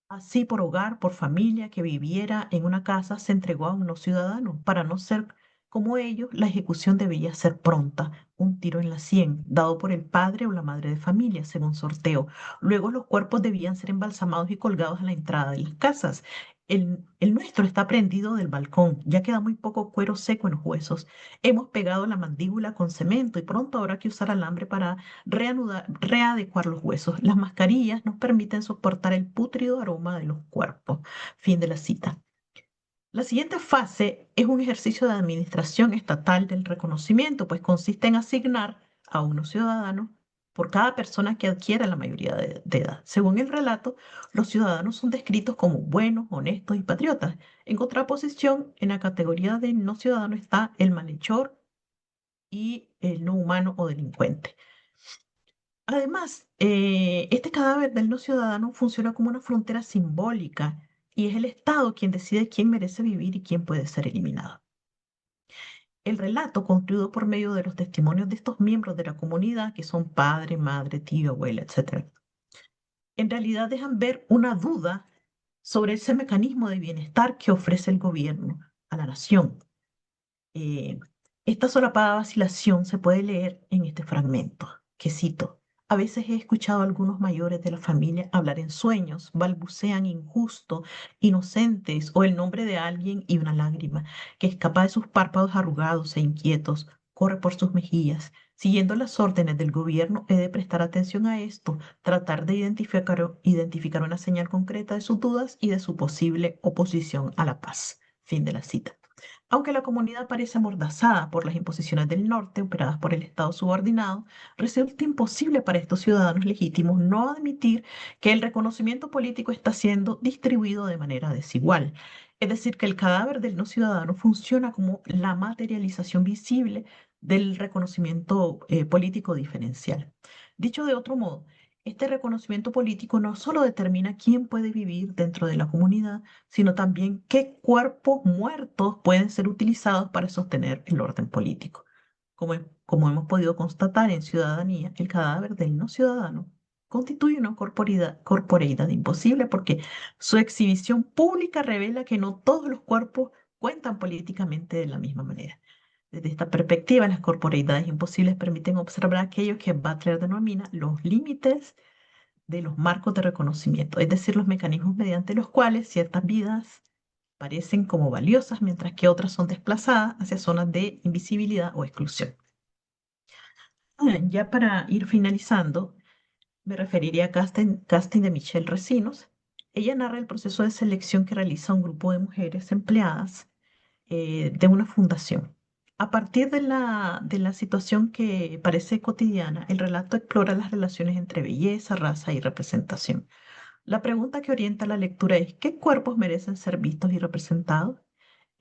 Así, por hogar, por familia que viviera en una casa, se entregó a un no ciudadano. Para no ser como ellos, la ejecución debía ser pronta, un tiro en la sien, dado por el padre o la madre de familia, según sorteo. Luego los cuerpos debían ser embalsamados y colgados a la entrada de las casas. El nuestro está prendido del balcón, ya queda muy poco cuero seco en los huesos. Hemos pegado la mandíbula con cemento y pronto habrá que usar alambre para readecuar los huesos. Las mascarillas nos permiten soportar el pútrido aroma de los cuerpos. Fin de la cita. La siguiente fase es un ejercicio de administración estatal del reconocimiento, pues consiste en asignar a unos ciudadanos por cada persona que adquiera la mayoría de edad. Según el relato, los ciudadanos son descritos como buenos, honestos y patriotas. En contraposición, en la categoría de no ciudadano está el malhechor y el no humano o delincuente. Además, este cadáver del no ciudadano funciona como una frontera simbólica y es el Estado quien decide quién merece vivir y quién puede ser eliminado. El relato, construido por medio de los testimonios de estos miembros de la comunidad, que son padre, madre, tío, abuela, etc., en realidad dejan ver una duda sobre ese mecanismo de bienestar que ofrece el gobierno a la nación. Eh, Esta solapada vacilación se puede leer en este fragmento, que cito. A veces he escuchado a algunos mayores de la familia hablar en sueños, balbucean injusto, inocentes o el nombre de alguien y una lágrima que escapa de sus párpados arrugados e inquietos, corre por sus mejillas. Siguiendo las órdenes del gobierno, he de prestar atención a esto, tratar de identificar una señal concreta de sus dudas y de su posible oposición a la paz. Fin de la cita. Aunque la comunidad parece amordazada por las imposiciones del norte operadas por el Estado subordinado, resulta imposible para estos ciudadanos legítimos no admitir que el reconocimiento político está siendo distribuido de manera desigual. Es decir, que el cadáver del no ciudadano funciona como la materialización visible del reconocimiento político diferencial. Dicho de otro modo, este reconocimiento político no solo determina quién puede vivir dentro de la comunidad, sino también qué cuerpos muertos pueden ser utilizados para sostener el orden político. Como hemos podido constatar en Ciudadanía, el cadáver del no ciudadano constituye una corporeidad imposible porque su exhibición pública revela que no todos los cuerpos cuentan políticamente de la misma manera. Desde esta perspectiva, las corporeidades imposibles permiten observar aquello que Butler denomina los límites de los marcos de reconocimiento, es decir, los mecanismos mediante los cuales ciertas vidas parecen como valiosas, mientras que otras son desplazadas hacia zonas de invisibilidad o exclusión. Ya para ir finalizando, me referiría a Casting de Michelle Recinos. Ella narra el proceso de selección que realiza un grupo de mujeres empleadas de una fundación. A partir de la situación que parece cotidiana, el relato explora las relaciones entre belleza, raza y representación. La pregunta que orienta la lectura es: ¿qué cuerpos merecen ser vistos y representados?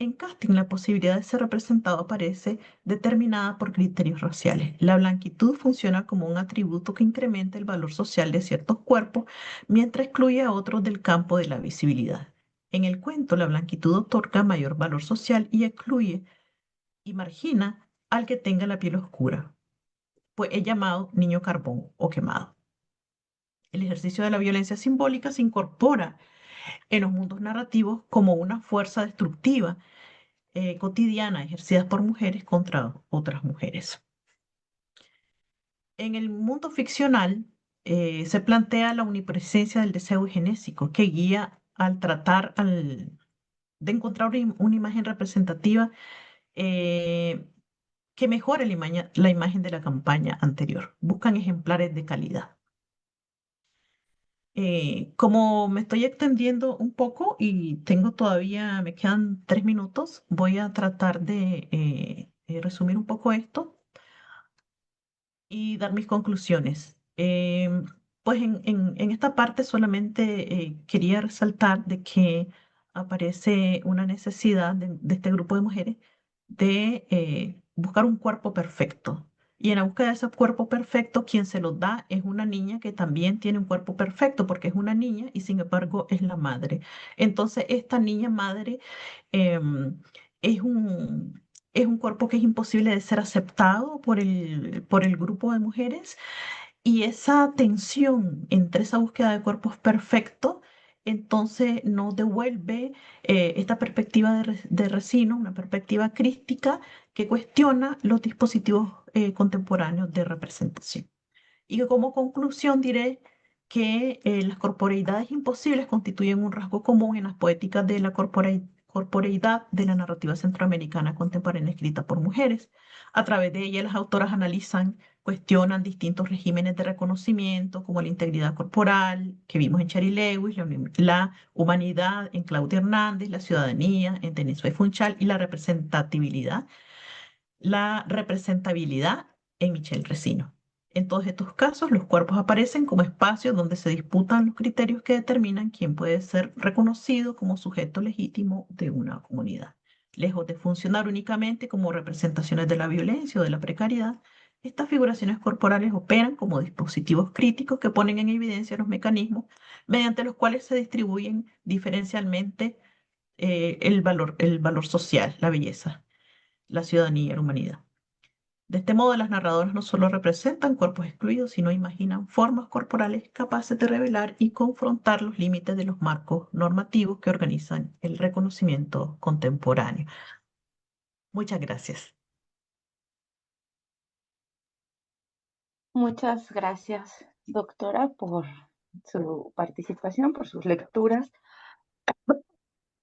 En casting, la posibilidad de ser representado aparece determinada por criterios raciales. La blanquitud funciona como un atributo que incrementa el valor social de ciertos cuerpos, mientras excluye a otros del campo de la visibilidad. En el cuento, la blanquitud otorga mayor valor social y excluye y margina al que tenga la piel oscura, pues es llamado niño carbón o quemado. El ejercicio de la violencia simbólica se incorpora en los mundos narrativos como una fuerza destructiva cotidiana ejercidas por mujeres contra otras mujeres. En el mundo ficcional se plantea la omnipresencia del deseo genésico que guía al tratar de encontrar una imagen representativa eh, que mejore la imagen de la campaña anterior. Buscan ejemplares de calidad. Como me estoy extendiendo un poco y me quedan 3 minutos, voy a tratar de resumir un poco esto y dar mis conclusiones. Pues en esta parte solamente quería resaltar de que aparece una necesidad de este grupo de mujeres de buscar un cuerpo perfecto. Y en la búsqueda de ese cuerpo perfecto, quien se los da es una niña que también tiene un cuerpo perfecto, porque es una niña y sin embargo es la madre. Entonces, esta niña madre em, es es un cuerpo que es imposible de ser aceptado por el grupo de mujeres, y esa tensión entre esa búsqueda de cuerpos perfectos, entonces nos devuelve esta perspectiva de Resino, una perspectiva crítica que cuestiona los dispositivos contemporáneos de representación. Y que como conclusión diré que las corporeidades imposibles constituyen un rasgo común en las poéticas de la corporeidad de la narrativa centroamericana contemporánea escrita por mujeres. A través de ella, las autoras analizan, cuestionan distintos regímenes de reconocimiento, como la integridad corporal, que vimos en Cherry Lewis, la humanidad en Claudia Hernández, la ciudadanía en Denise Funchal y la representabilidad en Michelle Resino. En todos estos casos, los cuerpos aparecen como espacios donde se disputan los criterios que determinan quién puede ser reconocido como sujeto legítimo de una comunidad. Lejos de funcionar únicamente como representaciones de la violencia o de la precariedad, estas figuraciones corporales operan como dispositivos críticos que ponen en evidencia los mecanismos mediante los cuales se distribuyen diferencialmente el valor social, la belleza, la ciudadanía y la humanidad. De este modo, las narradoras no solo representan cuerpos excluidos, sino imaginan formas corporales capaces de revelar y confrontar los límites de los marcos normativos que organizan el reconocimiento contemporáneo. Muchas gracias. Muchas gracias, doctora, por su participación, por sus lecturas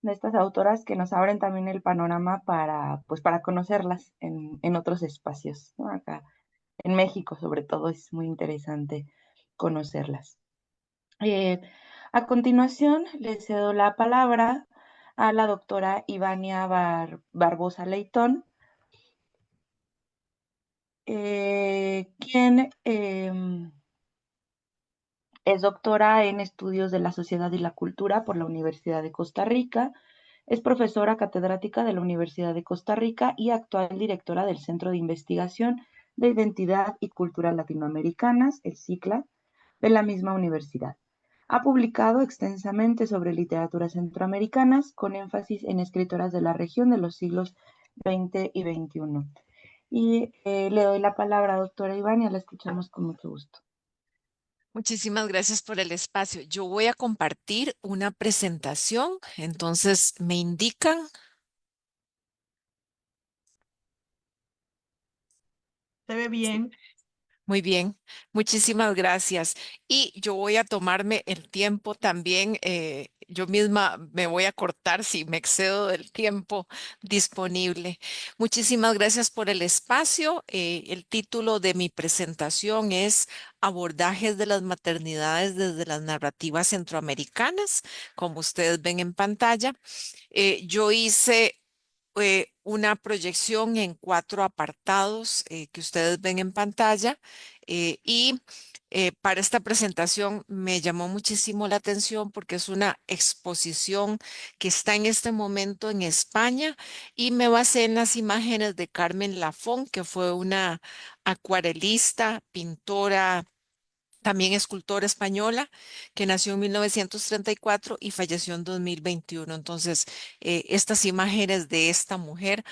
de estas autoras que nos abren también el panorama para, pues, para conocerlas en otros espacios, ¿no? Acá en México, sobre todo, es muy interesante conocerlas. Eh, a continuación, le cedo la palabra a la doctora Ivania Barbosa Leitón, quien es doctora en estudios de la sociedad y la cultura por la Universidad de Costa Rica. Es profesora catedrática de la Universidad de Costa Rica y actual directora del Centro de Investigación de Identidad y Cultura Latinoamericanas, el CICLA, de la misma universidad. Ha publicado extensamente sobre literaturas centroamericanas, con énfasis en escritoras de la región de los siglos XX y XXI. Y le doy la palabra a doctora Ivania, la escuchamos con mucho gusto. Muchísimas gracias por el espacio. Yo voy a compartir una presentación, entonces me indican. ¿Se ve bien? Muy bien, muchísimas gracias. Y yo voy a tomarme el tiempo también, yo misma me voy a cortar si me excedo del tiempo disponible. Muchísimas gracias por el espacio. El título de mi presentación es Abordajes de las maternidades desde las narrativas centroamericanas, como ustedes ven en pantalla. Yo hice una proyección en 4 apartados que ustedes ven en pantalla y para esta presentación me llamó muchísimo la atención porque es una exposición que está en este momento en España y me basé en las imágenes de Carmen Lafón, que fue una acuarelista, pintora, también escultora española, que nació en 1934 y falleció en 2021. Entonces, estas imágenes de esta mujer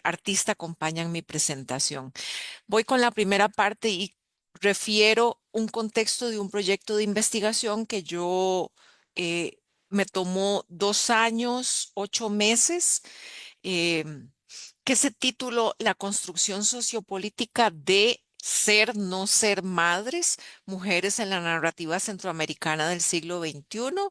artista acompañan mi presentación. Voy con la primera parte y refiero un contexto de un proyecto de investigación que yo me tomó 2 años, 8 meses, em, que se tituló La construcción sociopolítica de ser, no ser madres, mujeres en la narrativa centroamericana del siglo XXI,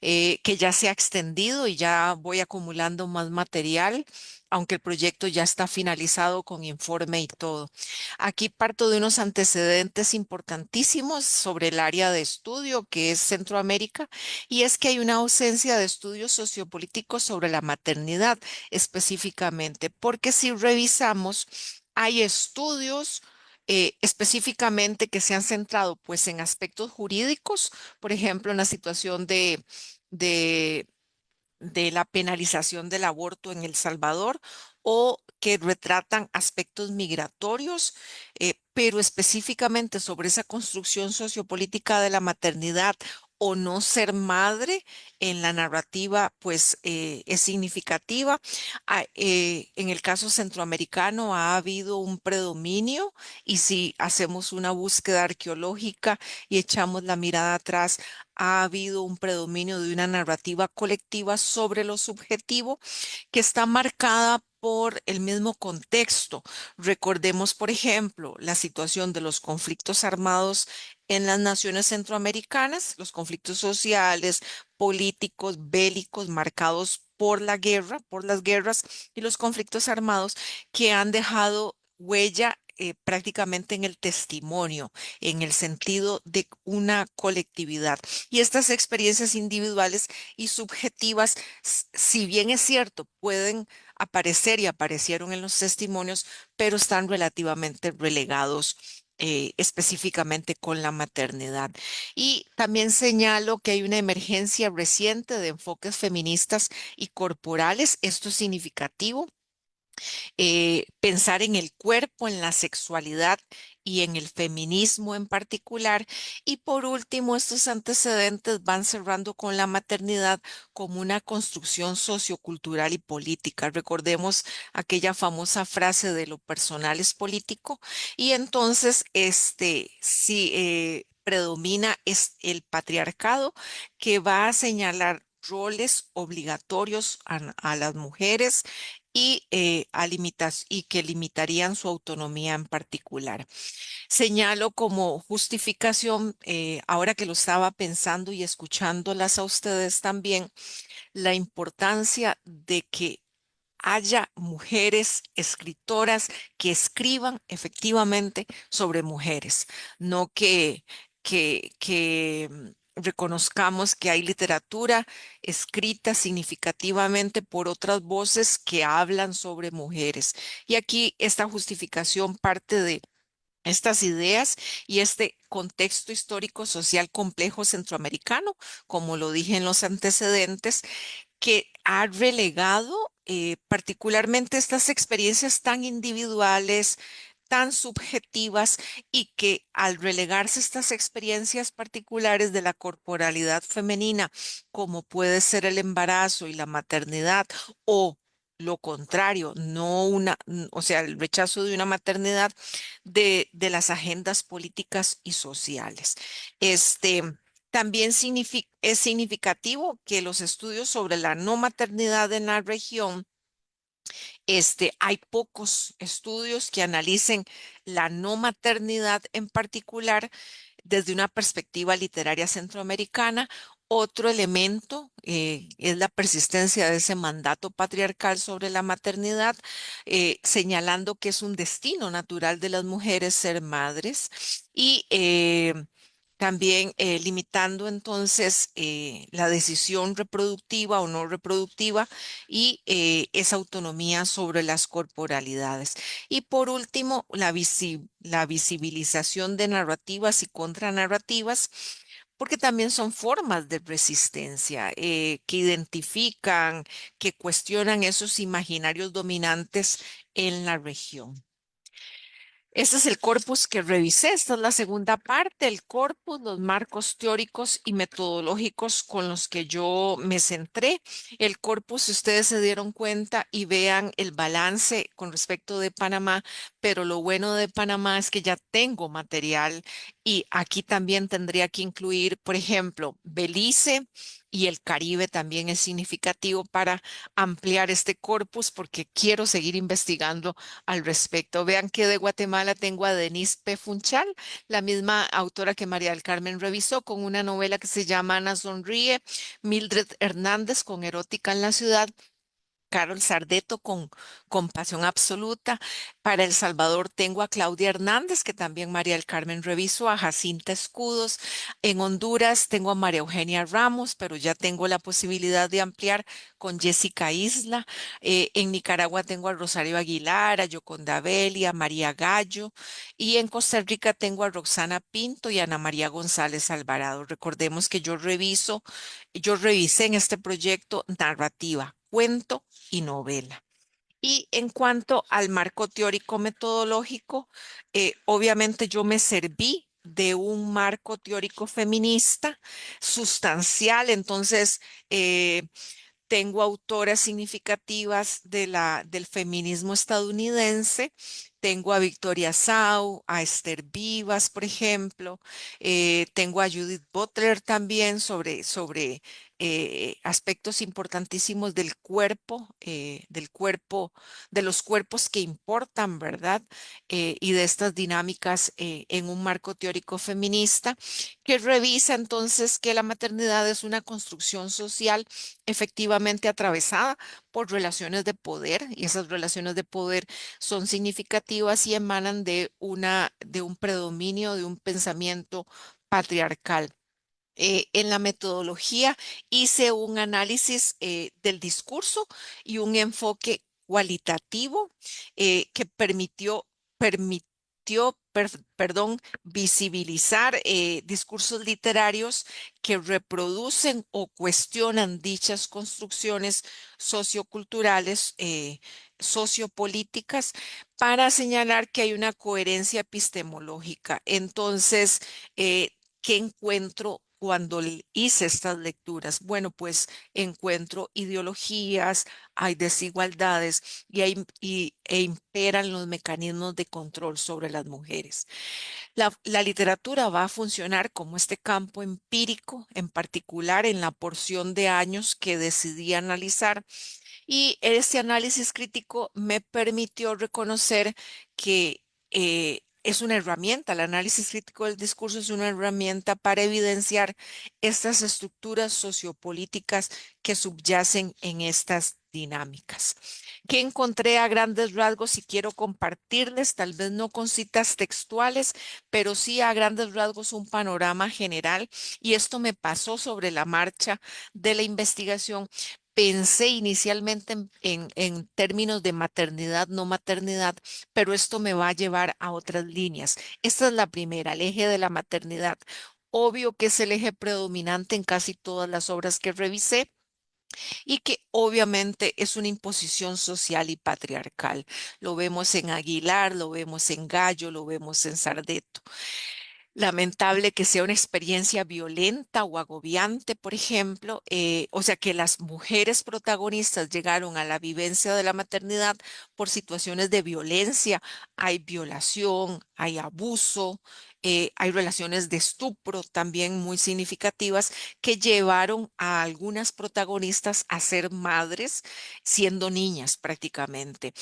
que ya se ha extendido y ya voy acumulando más material, aunque el proyecto ya está finalizado con informe y todo. Aquí parto de unos antecedentes importantísimos sobre el área de estudio que es Centroamérica, y es que hay una ausencia de estudios sociopolíticos sobre la maternidad específicamente, porque si revisamos, hay estudios específicamente que se han centrado pues en aspectos jurídicos, por ejemplo, en la situación de, de la penalización del aborto en El Salvador o que retratan aspectos migratorios, pero específicamente sobre esa construcción sociopolítica de la maternidad o no ser madre en la narrativa, pues es significativa. En el caso centroamericano ha habido un predominio y si hacemos una búsqueda arqueológica y echamos la mirada atrás, ha habido un predominio de una narrativa colectiva sobre lo subjetivo que está marcada por el mismo contexto. Recordemos, por ejemplo, la situación de los conflictos armados en las naciones centroamericanas, los conflictos sociales, políticos, bélicos, marcados por la guerra, por las guerras y los conflictos armados que han dejado huella prácticamente en el testimonio, en el sentido de una colectividad. Y estas experiencias individuales y subjetivas, si bien es cierto, pueden aparecer y aparecieron en los testimonios, pero están relativamente relegados específicamente con la maternidad. Y también señalo que hay una emergencia reciente de enfoques feministas y corporales. Esto es significativo, pensar en el cuerpo, en la sexualidad y en el feminismo en particular. Y por último, estos antecedentes van cerrando con la maternidad como una construcción sociocultural y política. Recordemos aquella famosa frase de lo personal es político. Y entonces, sí, predomina es el patriarcado que va a señalar roles obligatorios a las mujeres y, y que limitarían su autonomía en particular. Señalo como justificación, ahora que lo estaba pensando y escuchándolas a ustedes también, la importancia de que haya mujeres escritoras que escriban efectivamente sobre mujeres, no que reconozcamos que hay literatura escrita significativamente por otras voces que hablan sobre mujeres. Y aquí esta justificación parte de estas ideas y este contexto histórico social complejo centroamericano, como lo dije en los antecedentes, que ha relegado particularmente estas experiencias tan individuales, tan subjetivas, y que al relegarse estas experiencias particulares de la corporalidad femenina, como puede ser el embarazo y la maternidad, o lo contrario, no o sea, el rechazo de una maternidad de las agendas políticas y sociales. Este, también es significativo que los estudios sobre la no maternidad en la región Hay pocos estudios que analicen la no maternidad en particular desde una perspectiva literaria centroamericana. Otro elemento es la persistencia de ese mandato patriarcal sobre la maternidad, señalando que es un destino natural de las mujeres ser madres y también limitando entonces la decisión reproductiva o no reproductiva y esa autonomía sobre las corporalidades. Y por último, la visibilización de narrativas y contranarrativas, porque también son formas de resistencia que identifican, que cuestionan esos imaginarios dominantes en la región. Este es el corpus que revisé. Esta es la segunda parte, el corpus, los marcos teóricos y metodológicos con los que yo me centré. El corpus, si ustedes se dieron cuenta y vean el balance con respecto de Panamá, pero lo bueno de Panamá es que ya tengo material y aquí también tendría que incluir, por ejemplo, Belice y el Caribe también es significativo para ampliar este corpus porque quiero seguir investigando al respecto. Vean que de Guatemala tengo a Denise P. Funchal, la misma autora que María del Carmen revisó con una novela que se llama Ana Sonríe, Mildred Hernández con Erótica en la Ciudad. Carol Sardeto con Compasión Absoluta. Para El Salvador tengo a Claudia Hernández, que también María del Carmen revisó, a Jacinta Escudos. En Honduras tengo a María Eugenia Ramos, pero ya tengo la posibilidad de ampliar con Jessica Isla. En Nicaragua tengo a Rosario Aguilar, a Yoconda Belli, a María Gallo. Y en Costa Rica tengo a Roxana Pinto y a Ana María González Alvarado. Recordemos que yo revisé en este proyecto narrativa, cuento y novela. Y en cuanto al marco teórico metodológico, obviamente yo me serví de un marco teórico feminista sustancial, entonces tengo autoras significativas del feminismo estadounidense. Tengo a Victoria Sau, a Esther Vivas, por ejemplo. Tengo a Judith Butler también sobre aspectos importantísimos del cuerpo, de los cuerpos que importan, ¿verdad? Y de estas dinámicas en un marco teórico feminista que revisa entonces que la maternidad es una construcción social efectivamente atravesada por relaciones de poder y esas relaciones de poder son significativas y emanan de un predominio, de un pensamiento patriarcal. En la metodología hice un análisis del discurso y un enfoque cualitativo que perdón, visibilizar discursos literarios que reproducen o cuestionan dichas construcciones socioculturales, sociopolíticas, para señalar que hay una coherencia epistemológica. Entonces, ¿qué encuentro cuando hice estas lecturas? Bueno, pues encuentro ideologías, hay desigualdades e imperan los mecanismos de control sobre las mujeres. La literatura va a funcionar como este campo empírico, en particular en la porción de años que decidí analizar. Y este análisis crítico me permitió reconocer que es una herramienta, el análisis crítico del discurso es una herramienta para evidenciar estas estructuras sociopolíticas que subyacen en estas dinámicas. Que encontré a grandes rasgos y quiero compartirles, tal vez no con citas textuales, pero sí a grandes rasgos un panorama general. Y esto me pasó sobre la marcha de la investigación. Pensé inicialmente en términos de maternidad, no maternidad, pero esto me va a llevar a otras líneas. Esta es la primera, el eje de la maternidad. Obvio que es el eje predominante en casi todas las obras que revisé y que obviamente es una imposición social y patriarcal. Lo vemos en Aguilar, lo vemos en Gallo, lo vemos en Sardeto. Lamentable que sea una experiencia violenta o agobiante, por ejemplo, o sea que las mujeres protagonistas llegaron a la vivencia de la maternidad por situaciones de violencia, hay violación, hay abuso, hay relaciones de estupro también muy significativas que llevaron a algunas protagonistas a ser madres siendo niñas prácticamente.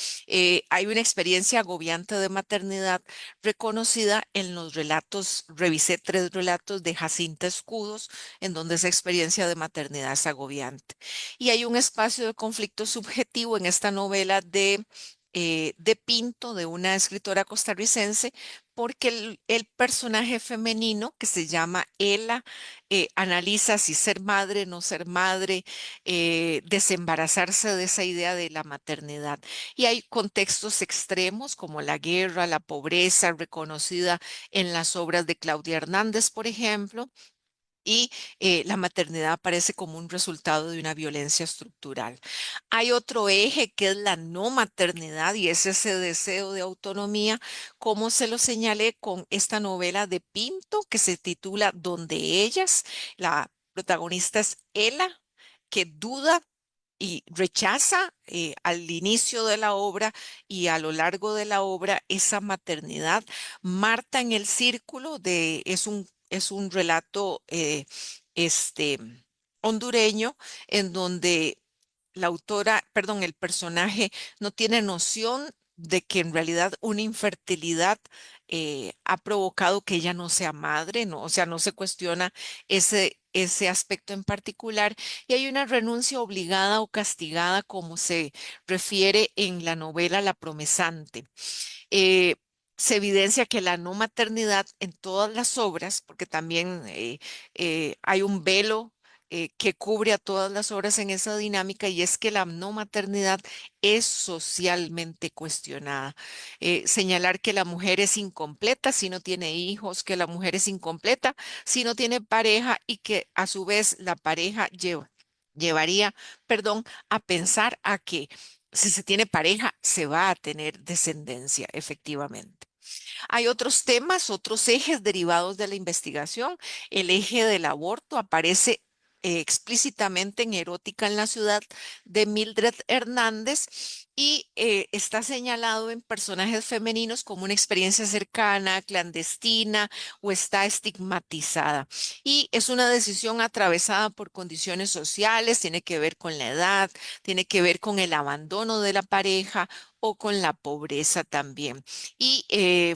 Hay una experiencia agobiante de maternidad reconocida en los relatos, revisé 3 relatos de Jacinta Escudos, en donde esa experiencia de maternidad es agobiante. Y hay un espacio de conflicto subjetivo en esta novela de Pinto, de una escritora costarricense, porque el personaje femenino que se llama Ela analiza si ser madre, no ser madre, desembarazarse de esa idea de la maternidad. Y hay contextos extremos como la guerra, la pobreza, reconocida en las obras de Claudia Hernández, por ejemplo, y la maternidad aparece como un resultado de una violencia estructural. Hay otro eje que es la no maternidad y es ese deseo de autonomía, como se lo señalé con esta novela de Pinto que se titula Donde ellas. La protagonista es Ela, que duda y rechaza al inicio de la obra y a lo largo de la obra esa maternidad. Marta en el círculo es un relato este, hondureño en donde la autora, perdón, el personaje no tiene noción de que en realidad una infertilidad ha provocado que ella no sea madre, ¿no? O sea, no se cuestiona ese aspecto en particular y hay una renuncia obligada o castigada, como se refiere en la novela La Promesante. Eh, Se evidencia que la no maternidad en todas las obras, porque también hay un velo que cubre a todas las obras en esa dinámica, y es que la no maternidad es socialmente cuestionada. Señalar que la mujer es incompleta si no tiene hijos, que la mujer es incompleta si no tiene pareja y que a su vez la pareja llevaría, perdón, a pensar a que si se tiene pareja, se va a tener descendencia, efectivamente. Hay otros temas, otros ejes derivados de la investigación. El eje del aborto aparece explícitamente en Erótica en la ciudad de Mildred Hernández y está señalado en personajes femeninos como una experiencia cercana, clandestina o está estigmatizada. Y es una decisión atravesada por condiciones sociales, tiene que ver con la edad, tiene que ver con el abandono de la pareja o con la pobreza también y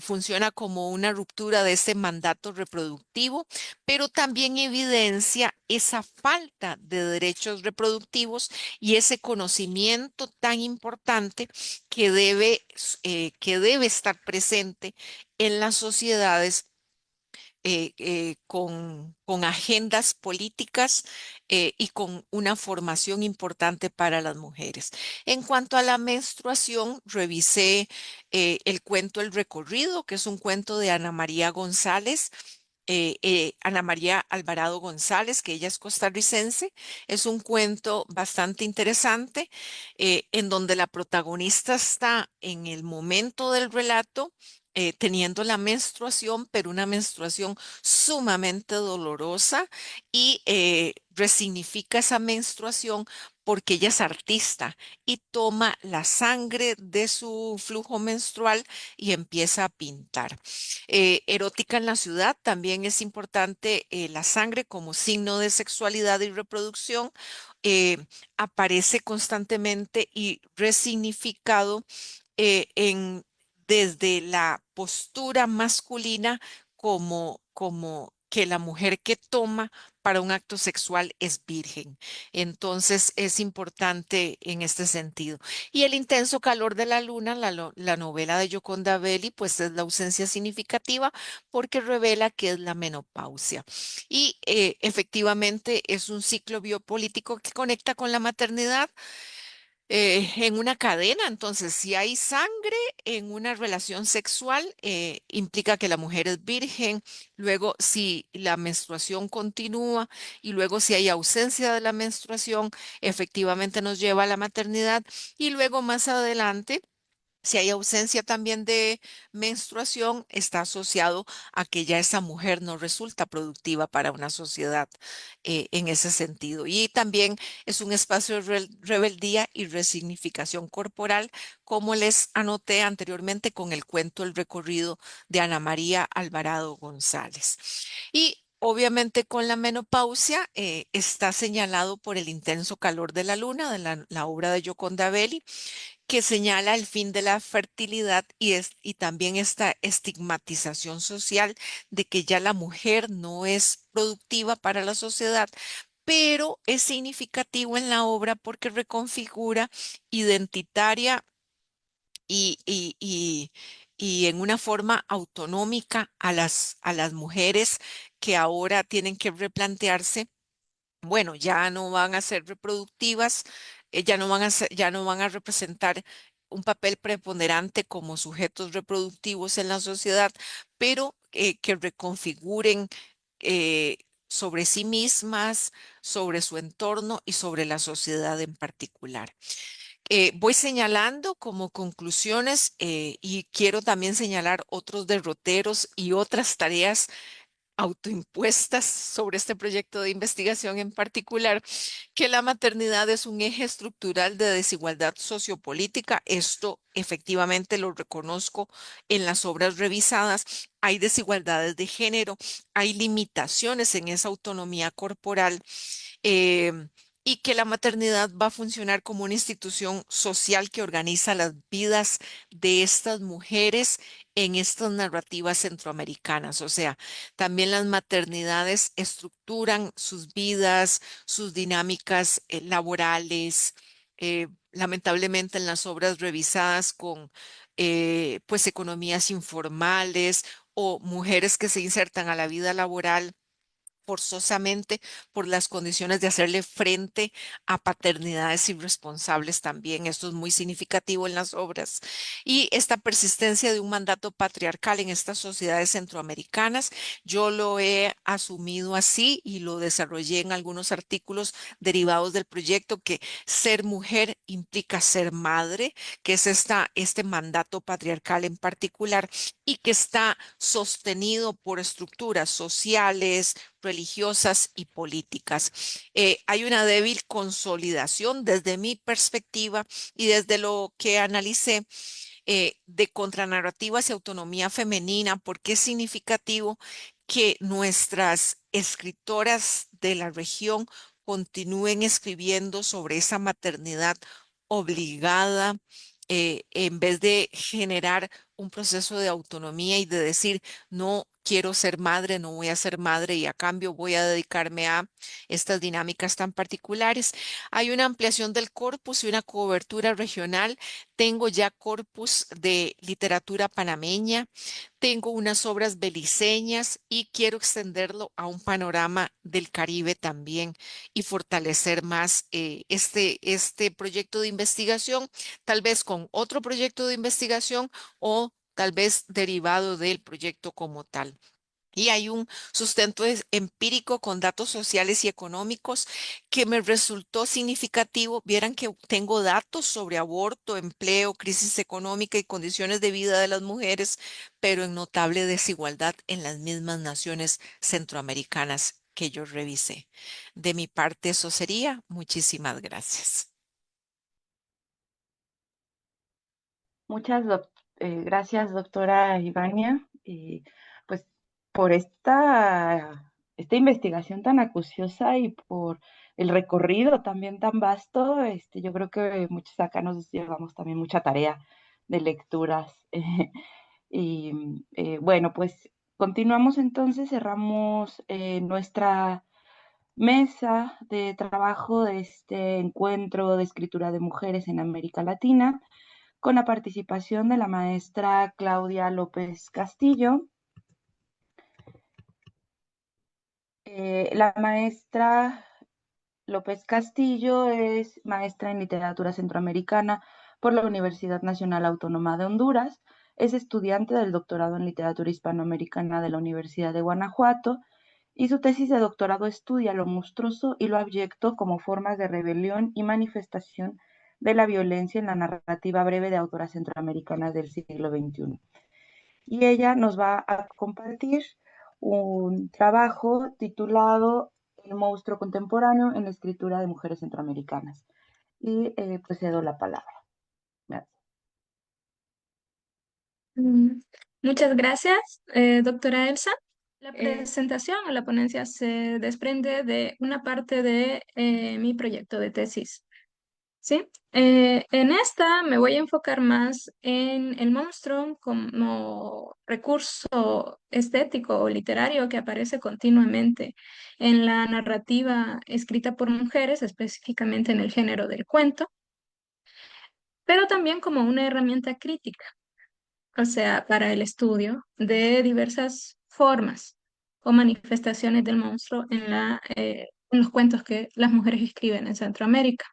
funciona como una ruptura de ese mandato reproductivo, pero también evidencia esa falta de derechos reproductivos y ese conocimiento tan importante que debe estar presente en las sociedades con agendas políticas y con una formación importante para las mujeres. En cuanto a la menstruación, revisé el cuento El Recorrido, que es un cuento de Ana María González. Ana María Alvarado González, que ella es costarricense, es un cuento bastante interesante en donde la protagonista está en el momento del relato teniendo la menstruación, pero una menstruación sumamente dolorosa y resignifica esa menstruación porque ella es artista y toma la sangre de su flujo menstrual y empieza a pintar. Erótica en la ciudad también es importante la sangre como signo de sexualidad y reproducción. eh, Aparece constantemente y resignificado en desde la postura masculina como que la mujer que toma para un acto sexual es virgen. Entonces es importante en este sentido. Y el intenso calor de la luna, la novela de Yoconda Belli, pues es la ausencia significativa porque revela que es la menopausia. Y efectivamente es un ciclo biopolítico que conecta con la maternidad en una cadena. Entonces, si hay sangre en una relación sexual, implica que la mujer es virgen. Luego, si la menstruación continúa y luego si hay ausencia de la menstruación, efectivamente nos lleva a la maternidad. Y luego más adelante Si hay ausencia también de menstruación, está asociado a que ya esa mujer no resulta productiva para una sociedad en ese sentido. Y también es un espacio de rebeldía y resignificación corporal, como les anoté anteriormente con el cuento El recorrido de Ana María Alvarado González. Y obviamente con la menopausia está señalado por el intenso calor de la luna, de la obra de Gioconda Belli, que señala el fin de la fertilidad y también esta estigmatización social de que ya la mujer no es productiva para la sociedad, pero es significativo en la obra porque reconfigura identitaria y en una forma autonómica a las mujeres que ahora tienen que replantearse. Bueno, ya no van a ser reproductivas, ya no van a representar un papel preponderante como sujetos reproductivos en la sociedad, pero que reconfiguren eh, sobre sí mismas, sobre su entorno y sobre la sociedad en particular. Voy señalando como conclusiones y quiero también señalar otros derroteros y otras tareas autoimpuestas sobre este proyecto de investigación en particular, que la maternidad es un eje estructural de desigualdad sociopolítica. Esto efectivamente lo reconozco en las obras revisadas. Hay desigualdades de género, hay limitaciones en esa autonomía corporal em, y que la maternidad va a funcionar como una institución social que organiza las vidas de estas mujeres en estas narrativas centroamericanas. O sea, también las maternidades estructuran sus vidas, sus dinámicas laborales. Lamentablemente en las obras revisadas con pues economías informales o mujeres que se insertan a la vida laboral forzosamente por las condiciones de hacerle frente a paternidades irresponsables también. Esto es muy significativo en las obras. Y esta persistencia de un mandato patriarcal en estas sociedades centroamericanas, yo lo he asumido así y lo desarrollé en algunos artículos derivados del proyecto, que ser mujer implica ser madre, que es este mandato patriarcal en particular y que está sostenido por estructuras sociales, religiosas y políticas. Hay una débil consolidación desde mi perspectiva y desde lo que analicé de contranarrativas y autonomía femenina, porque es significativo que nuestras escritoras de la región continúen escribiendo sobre esa maternidad obligada, en vez de generar un proceso de autonomía y de decir, no quiero ser madre, no voy a ser madre y a cambio voy a dedicarme a estas dinámicas tan particulares. Hay una ampliación del corpus y una cobertura regional. Tengo ya corpus de literatura panameña, tengo unas obras beliceñas y quiero extenderlo a un panorama del Caribe también y fortalecer más este proyecto de investigación, tal vez con otro proyecto de investigación o tal vez derivado del proyecto como tal. Y hay un sustento empírico con datos sociales y económicos que me resultó significativo. Vieran que tengo datos sobre aborto, empleo, crisis económica y condiciones de vida de las mujeres, pero en notable desigualdad en las mismas naciones centroamericanas que yo revisé. De mi parte, eso sería. Muchísimas gracias. Muchas gracias, doctora Ivania, pues por esta investigación tan acuciosa y por el recorrido también tan vasto. Yo creo que muchos acá nos llevamos también mucha tarea de lecturas. Bueno, pues continuamos entonces, cerramos nuestra mesa de trabajo de este encuentro de escritura de mujeres en América Latina, con la participación de la maestra Claudia López Castillo. La maestra López Castillo es maestra en literatura centroamericana por la Universidad Nacional Autónoma de Honduras. Es estudiante del doctorado en literatura hispanoamericana de la Universidad de Guanajuato y su tesis de doctorado estudia lo monstruoso y lo abyecto como formas de rebelión y manifestación de la violencia en la narrativa breve de autoras centroamericanas del siglo XXI. Y ella nos va a compartir un trabajo titulado El monstruo contemporáneo en la escritura de mujeres centroamericanas. Y pues cedo la palabra. Gracias. Mm, Muchas gracias, doctora Elsa. La presentación o la ponencia se desprende de una parte de mi proyecto de tesis. ¿Sí? En esta me voy a enfocar más en el monstruo como recurso estético o literario que aparece continuamente en la narrativa escrita por mujeres, específicamente en el género del cuento, pero también como una herramienta crítica, o sea, para el estudio de diversas formas o manifestaciones del monstruo en los cuentos que las mujeres escriben en Centroamérica.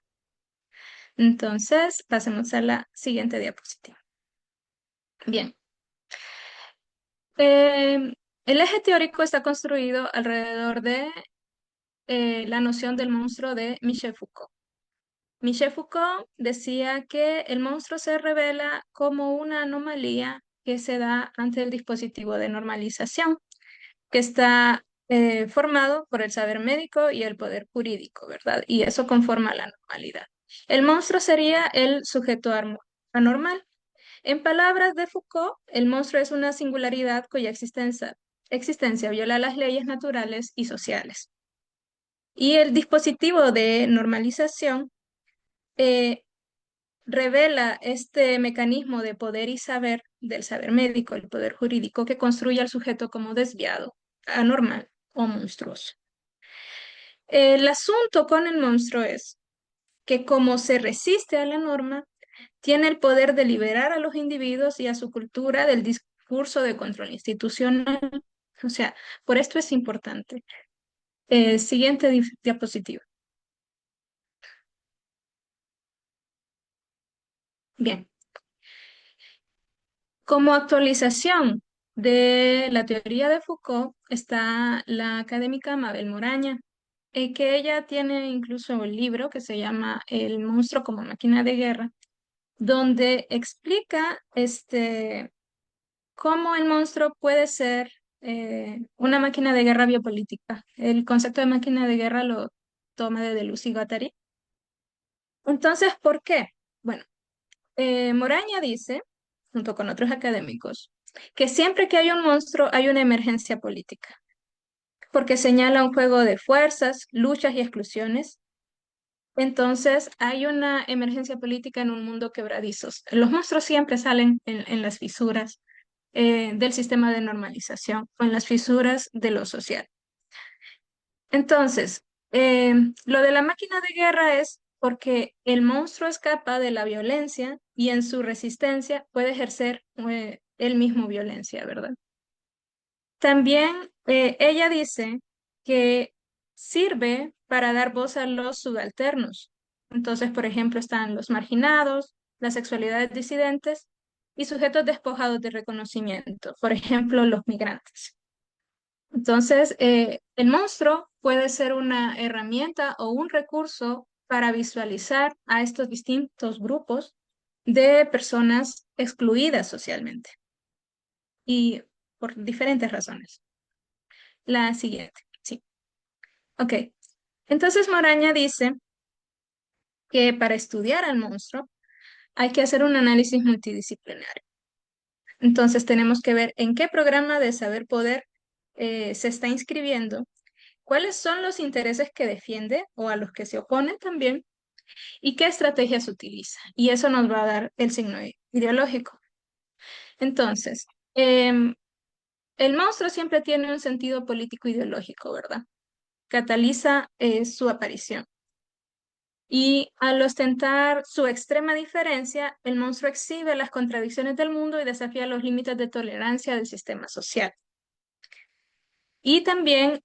Entonces, pasemos a la siguiente diapositiva. Bien. El eje teórico está construido alrededor de la noción del monstruo de Michel Foucault. Michel Foucault decía que el monstruo se revela como una anomalía que se da ante el dispositivo de normalización, que está formado por el saber médico y el poder jurídico, ¿verdad? Y eso conforma la normalidad. El monstruo sería el sujeto anormal. En palabras de Foucault, el monstruo es una singularidad cuya existencia viola las leyes naturales y sociales. Y el dispositivo de normalización eh, revela este mecanismo de poder y saber del saber médico, el poder jurídico, que construye al sujeto como desviado, anormal o monstruoso. El asunto con el monstruo es que como se resiste a la norma, tiene el poder de liberar a los individuos y a su cultura del discurso de control institucional. O sea, por esto es importante. Siguiente diapositiva. Bien. Como actualización de la teoría de Foucault está la académica Mabel Moraña, que ella tiene incluso un libro que se llama El monstruo como máquina de guerra, donde explica cómo el monstruo puede ser una máquina de guerra biopolítica. El concepto de máquina de guerra lo toma de Deleuze y Guattari. Entonces, ¿por qué? Bueno, Moraña dice, junto con otros académicos, que siempre que hay un monstruo hay una emergencia política, porque señala un juego de fuerzas, luchas y exclusiones. Entonces, hay una emergencia política en un mundo quebradizo. Los monstruos siempre salen en las fisuras del sistema de normalización o en las fisuras de lo social. Entonces, lo de la máquina de guerra es porque el monstruo escapa de la violencia y en su resistencia puede ejercer él mismo violencia, ¿verdad? También ella dice que sirve para dar voz a los subalternos. Entonces, por ejemplo, están los marginados, las sexualidades disidentes y sujetos despojados de reconocimiento, por ejemplo, los migrantes. Entonces, el monstruo puede ser una herramienta o un recurso para visualizar a estos distintos grupos de personas excluidas socialmente y por diferentes razones. La siguiente, sí. Ok. Entonces Moraña dice que para estudiar al monstruo hay que hacer un análisis multidisciplinario. Entonces tenemos que ver en qué programa de saber poder se está inscribiendo, cuáles son los intereses que defiende o a los que se opone también, y qué estrategias utiliza. Y eso nos va a dar el signo ideológico. Entonces, el monstruo siempre tiene un sentido político ideológico, ¿verdad? Cataliza su aparición. Y al ostentar su extrema diferencia, el monstruo exhibe las contradicciones del mundo y desafía los límites de tolerancia del sistema social. Y también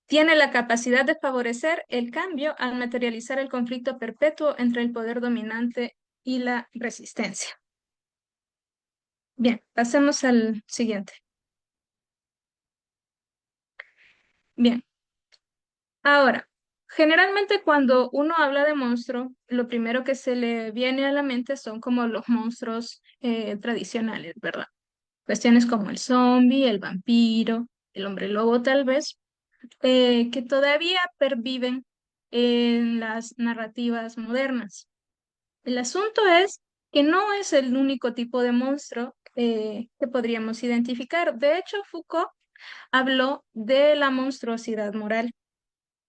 tiene la capacidad de favorecer el cambio al materializar el conflicto perpetuo entre el poder dominante y la resistencia. Bien, pasemos al siguiente. Bien, ahora, Generalmente cuando uno habla de monstruo, lo primero que se le viene a la mente son como los monstruos tradicionales, ¿verdad? Cuestiones como el zombie, el vampiro, el hombre lobo tal vez, que todavía perviven en las narrativas modernas. El asunto es que no es el único tipo de monstruo que podríamos identificar. De hecho, Foucault habló de la monstruosidad moral,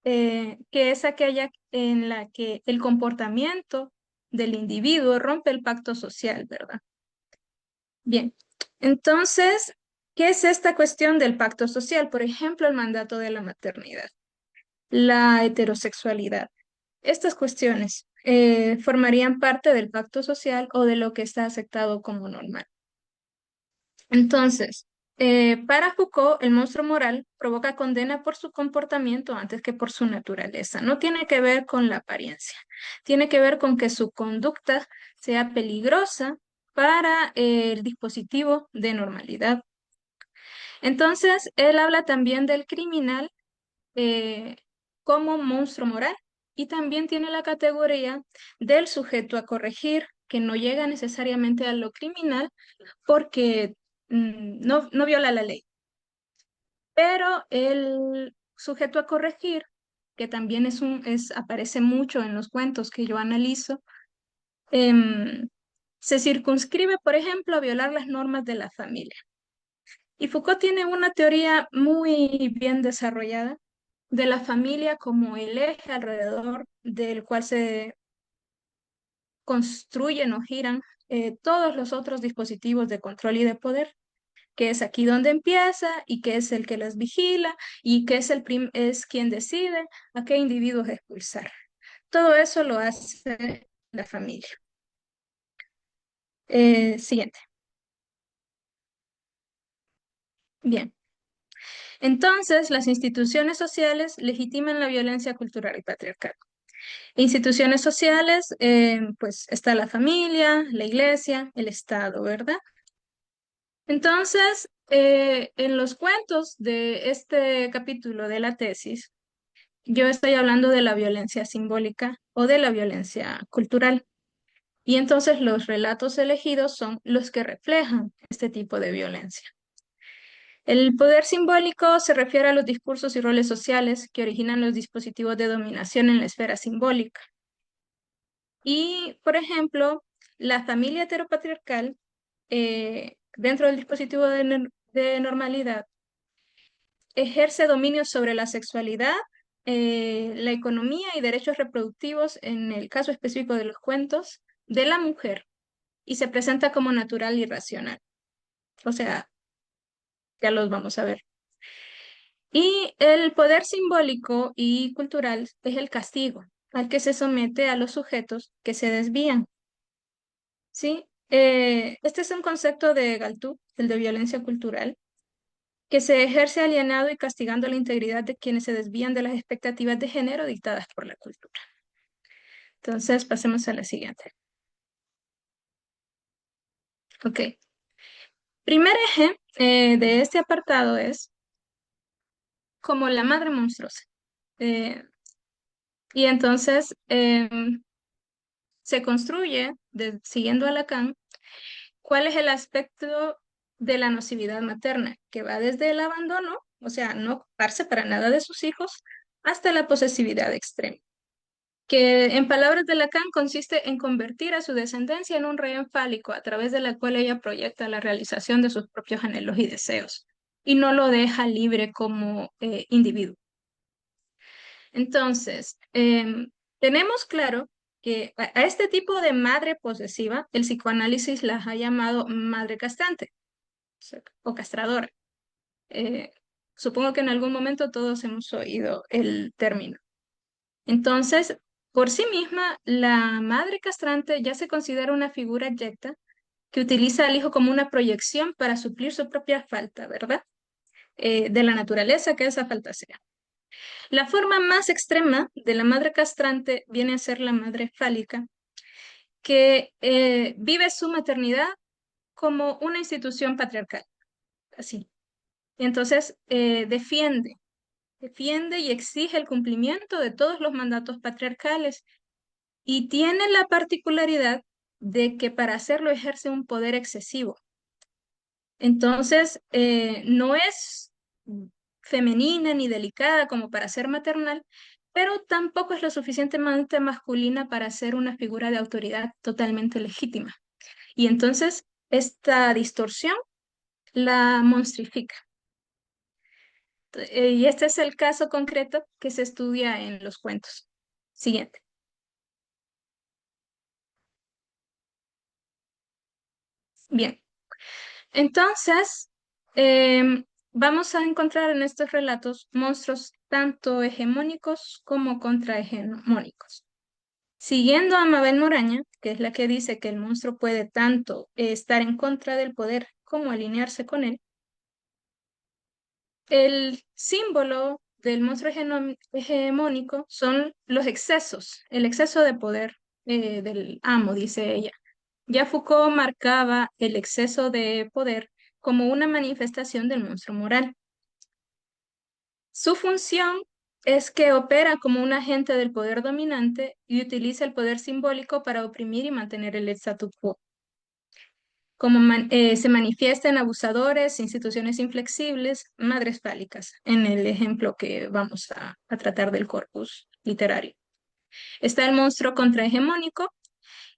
que es aquella en la que el comportamiento del individuo rompe el pacto social, ¿verdad? Bien, entonces, ¿qué es esta cuestión del pacto social? Por ejemplo, el mandato de la maternidad, la heterosexualidad. Estas cuestiones formarían parte del pacto social o de lo que está aceptado como normal. Entonces, para Foucault, el monstruo moral provoca condena por su comportamiento antes que por su naturaleza. No tiene que ver con la apariencia, tiene que ver con que su conducta sea peligrosa para el dispositivo de normalidad. Entonces, él habla también del criminal eh, como monstruo moral y también tiene la categoría del sujeto a corregir, que no llega necesariamente a lo criminal porque no viola la ley, pero el sujeto a corregir, que también aparece mucho en los cuentos que yo analizo, em, se circunscribe, por ejemplo, a violar las normas de la familia. Y Foucault tiene una teoría muy bien desarrollada de la familia como el eje alrededor del cual se construyen o giran todos los otros dispositivos de control y de poder, que es aquí donde empieza y que es el que las vigila y que es quien decide a qué individuos expulsar. Todo eso lo hace la familia. Siguiente. Bien. Entonces, las instituciones sociales legitiman la violencia cultural y patriarcal. Instituciones sociales, pues está la familia, la iglesia, el Estado, ¿verdad? Entonces, en los cuentos de este capítulo de la tesis, yo estoy hablando de la violencia simbólica o de la violencia cultural. Y entonces los relatos elegidos son los que reflejan este tipo de violencia. El poder simbólico se refiere a los discursos y roles sociales que originan los dispositivos de dominación en la esfera simbólica. Y, por ejemplo, la familia heteropatriarcal, dentro del dispositivo de normalidad, ejerce dominio sobre la sexualidad, la economía y derechos reproductivos, en el caso específico de los cuentos, de la mujer, y se presenta como natural y racional. O sea, ya los vamos a ver. Y el poder simbólico y cultural es el castigo al que se somete a los sujetos que se desvían. ¿Sí? Este es un concepto de Galtung, el de violencia cultural, que se ejerce alienado y castigando la integridad de quienes se desvían de las expectativas de género dictadas por la cultura. Entonces, pasemos a la siguiente. Ok. Primer eje de este apartado es como la madre monstruosa. Eh, y entonces se construye, siguiendo a Lacan, cuál es el aspecto de la nocividad materna, que va desde el abandono, o sea, no ocuparse para nada de sus hijos, hasta la posesividad extrema, que en palabras de Lacan consiste en convertir a su descendencia en un rehén fálico a través de la cual ella proyecta la realización de sus propios anhelos y deseos, y no lo deja libre como individuo. Entonces, tenemos claro que a este tipo de madre posesiva, el psicoanálisis las ha llamado madre castrante o castradora. Eh, Supongo que en algún momento todos hemos oído el término. Entonces, por sí misma, la madre castrante ya se considera una figura abyecta que utiliza al hijo como una proyección para suplir su propia falta, ¿verdad? De la naturaleza que esa falta sea. La forma más extrema de la madre castrante viene a ser la madre fálica, que vive su maternidad como una institución patriarcal, así. Y entonces defiende defiende y exige el cumplimiento de todos los mandatos patriarcales y tiene la particularidad de que para hacerlo ejerce un poder excesivo. Entonces, no es femenina ni delicada como para ser maternal, pero tampoco es lo suficientemente masculina para ser una figura de autoridad totalmente legítima. Y entonces, esta distorsión la monstrifica. Y este es el caso concreto que se estudia en los cuentos. Siguiente. Bien, entonces vamos a encontrar en estos relatos monstruos tanto hegemónicos como contrahegemónicos. Siguiendo a Mabel Moraña, que es la que dice que el monstruo puede tanto estar en contra del poder como alinearse con él, el símbolo del monstruo hegemónico son los excesos, el exceso de poder del amo, dice ella. Ya Foucault marcaba el exceso de poder como una manifestación del monstruo moral. Su función es que opera como un agente del poder dominante y utiliza el poder simbólico para oprimir y mantener el statu quo. Se manifiesta en abusadores, instituciones inflexibles, madres fálicas, en el ejemplo que vamos a tratar del corpus literario. Está el monstruo contrahegemónico,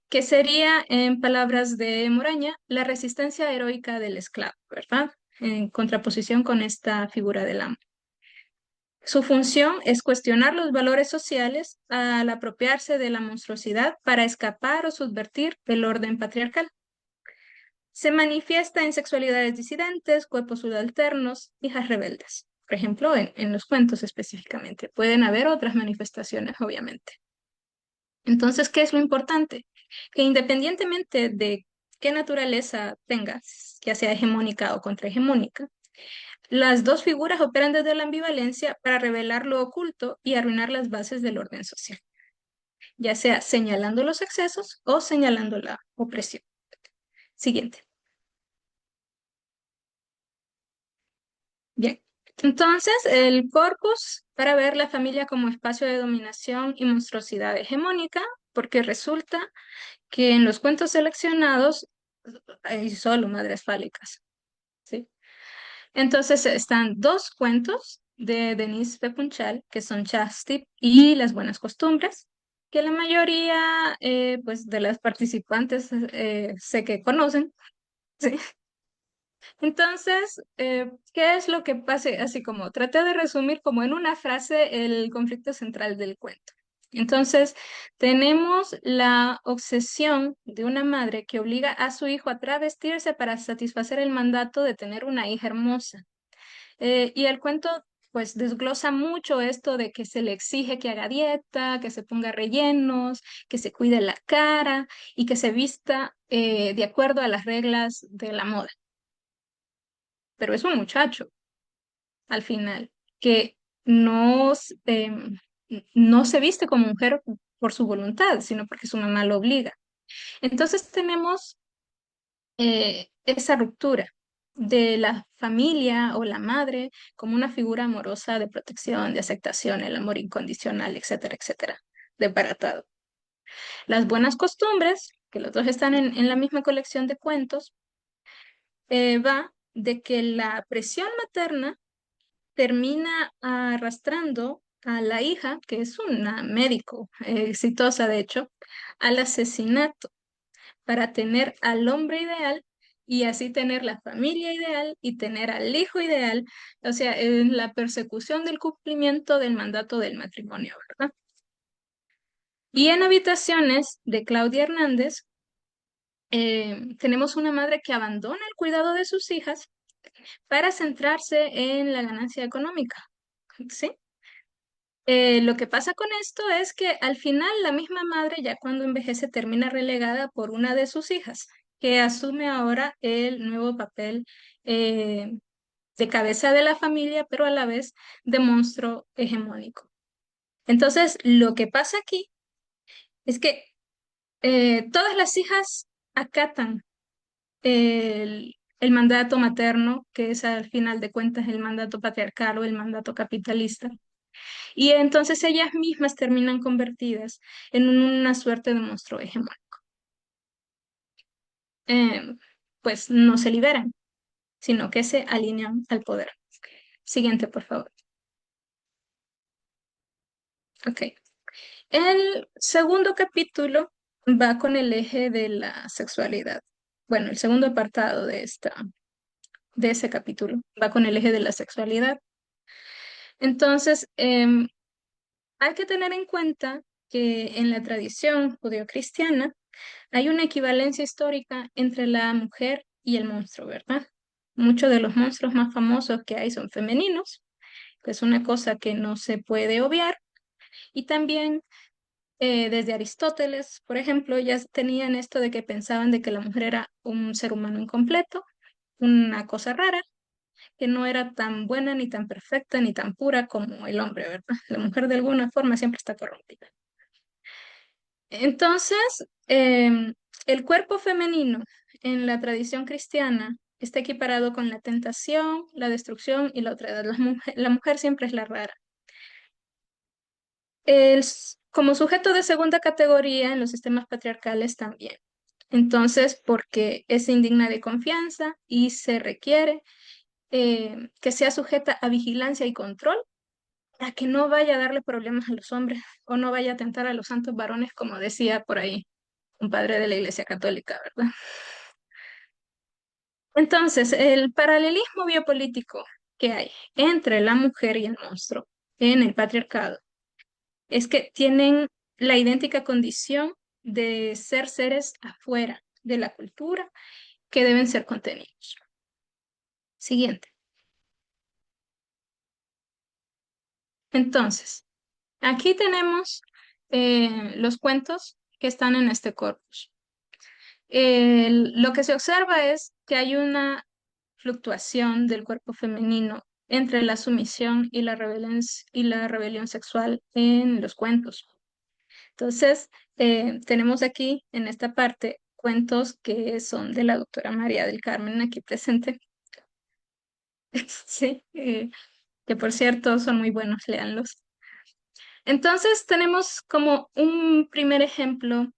que sería, en palabras de Moraña, la resistencia heroica del esclavo, ¿verdad? En contraposición con esta figura del amo. Su función es cuestionar los valores sociales al apropiarse de la monstruosidad para escapar o subvertir el orden patriarcal. Se manifiesta en sexualidades disidentes, cuerpos subalternos, hijas rebeldes. Por ejemplo, en los cuentos específicamente. Pueden haber otras manifestaciones, obviamente. Entonces, ¿qué es lo importante? Que independientemente de qué naturaleza tenga, ya sea hegemónica o contrahegemónica, las dos figuras operan desde la ambivalencia para revelar lo oculto y arruinar las bases del orden social, ya sea señalando los excesos o señalando la opresión. Siguiente. Bien. Entonces, el corpus para ver la familia como espacio de dominación y monstruosidad hegemónica, porque resulta que en los cuentos seleccionados hay solo madres fálicas, ¿sí? Entonces están dos cuentos de Denise Pepunchal, que son Chastip y Las Buenas Costumbres, que la mayoría pues, de las participantes sé que conocen, ¿sí? Entonces, ¿qué es lo que pasa? Así como traté de resumir como en una frase el conflicto central del cuento. Entonces, tenemos la obsesión de una madre que obliga a su hijo a travestirse para satisfacer el mandato de tener una hija hermosa. Y el cuento, pues, desglosa mucho esto de que se le exige que haga dieta, que se ponga rellenos, que se cuide la cara y que se vista de acuerdo a las reglas de la moda. Pero es un muchacho, al final, que no, no se viste como mujer por su voluntad, sino porque su mamá lo obliga. Entonces tenemos esa ruptura de la familia o la madre como una figura amorosa de protección, de aceptación, el amor incondicional, etcétera, etcétera, desbaratado. Las buenas costumbres, que los dos están en la misma colección de cuentos, va de que la presión materna termina arrastrando a la hija, que es una médico exitosa de hecho, al asesinato para tener al hombre ideal y así tener la familia ideal y tener al hijo ideal, o sea, en la persecución del cumplimiento del mandato del matrimonio, ¿verdad? Y en Habitaciones de Claudia Hernández, tenemos una madre que abandona el cuidado de sus hijas para centrarse en la ganancia económica, ¿sí? Lo que pasa con esto es que al final la misma madre, ya cuando envejece, termina relegada por una de sus hijas, que asume ahora el nuevo papel eh, de cabeza de la familia, pero a la vez de monstruo hegemónico. Entonces, lo que pasa aquí es que todas las hijas acatan el mandato materno, que es al final de cuentas el mandato patriarcal o el mandato capitalista. Y entonces ellas mismas terminan convertidas en una suerte de monstruo hegemónico. Pues no se liberan, sino que se alinean al poder. Siguiente, por favor. Ok. El segundo capítulo va con el eje de la sexualidad. Bueno, el segundo apartado de ese capítulo va con el eje de la sexualidad. Entonces, hay que tener en cuenta que en la tradición judeocristiana hay una equivalencia histórica entre la mujer y el monstruo, ¿verdad? Muchos de los monstruos más famosos que hay son femeninos, que es una cosa que no se puede obviar. Y también desde Aristóteles, por ejemplo, ya tenían esto de que pensaban de que la mujer era un ser humano incompleto, una cosa rara, que no era tan buena, ni tan perfecta, ni tan pura como el hombre, ¿verdad? La mujer de alguna forma siempre está corrompida. Entonces, el cuerpo femenino en la tradición cristiana está equiparado con la tentación, la destrucción y la otredad. La mujer siempre es la rara. Como sujeto de segunda categoría en los sistemas patriarcales también. Entonces, porque es indigna de confianza y se requiere que sea sujeta a vigilancia y control para que no vaya a darle problemas a los hombres o no vaya a tentar a los santos varones, como decía por ahí un padre de la Iglesia Católica, ¿verdad? Entonces, el paralelismo biopolítico que hay entre la mujer y el monstruo en el patriarcado es que tienen la idéntica condición de ser seres afuera de la cultura que deben ser contenidos. Siguiente. Entonces, aquí tenemos los cuentos que están en este corpus. Lo que se observa es que hay una fluctuación del cuerpo femenino entre la sumisión y la rebelión sexual en los cuentos. Entonces, tenemos aquí en esta parte cuentos que son de la doctora María del Carmen aquí presente. Sí, que por cierto son muy buenos, léanlos. Entonces, tenemos como un primer ejemplo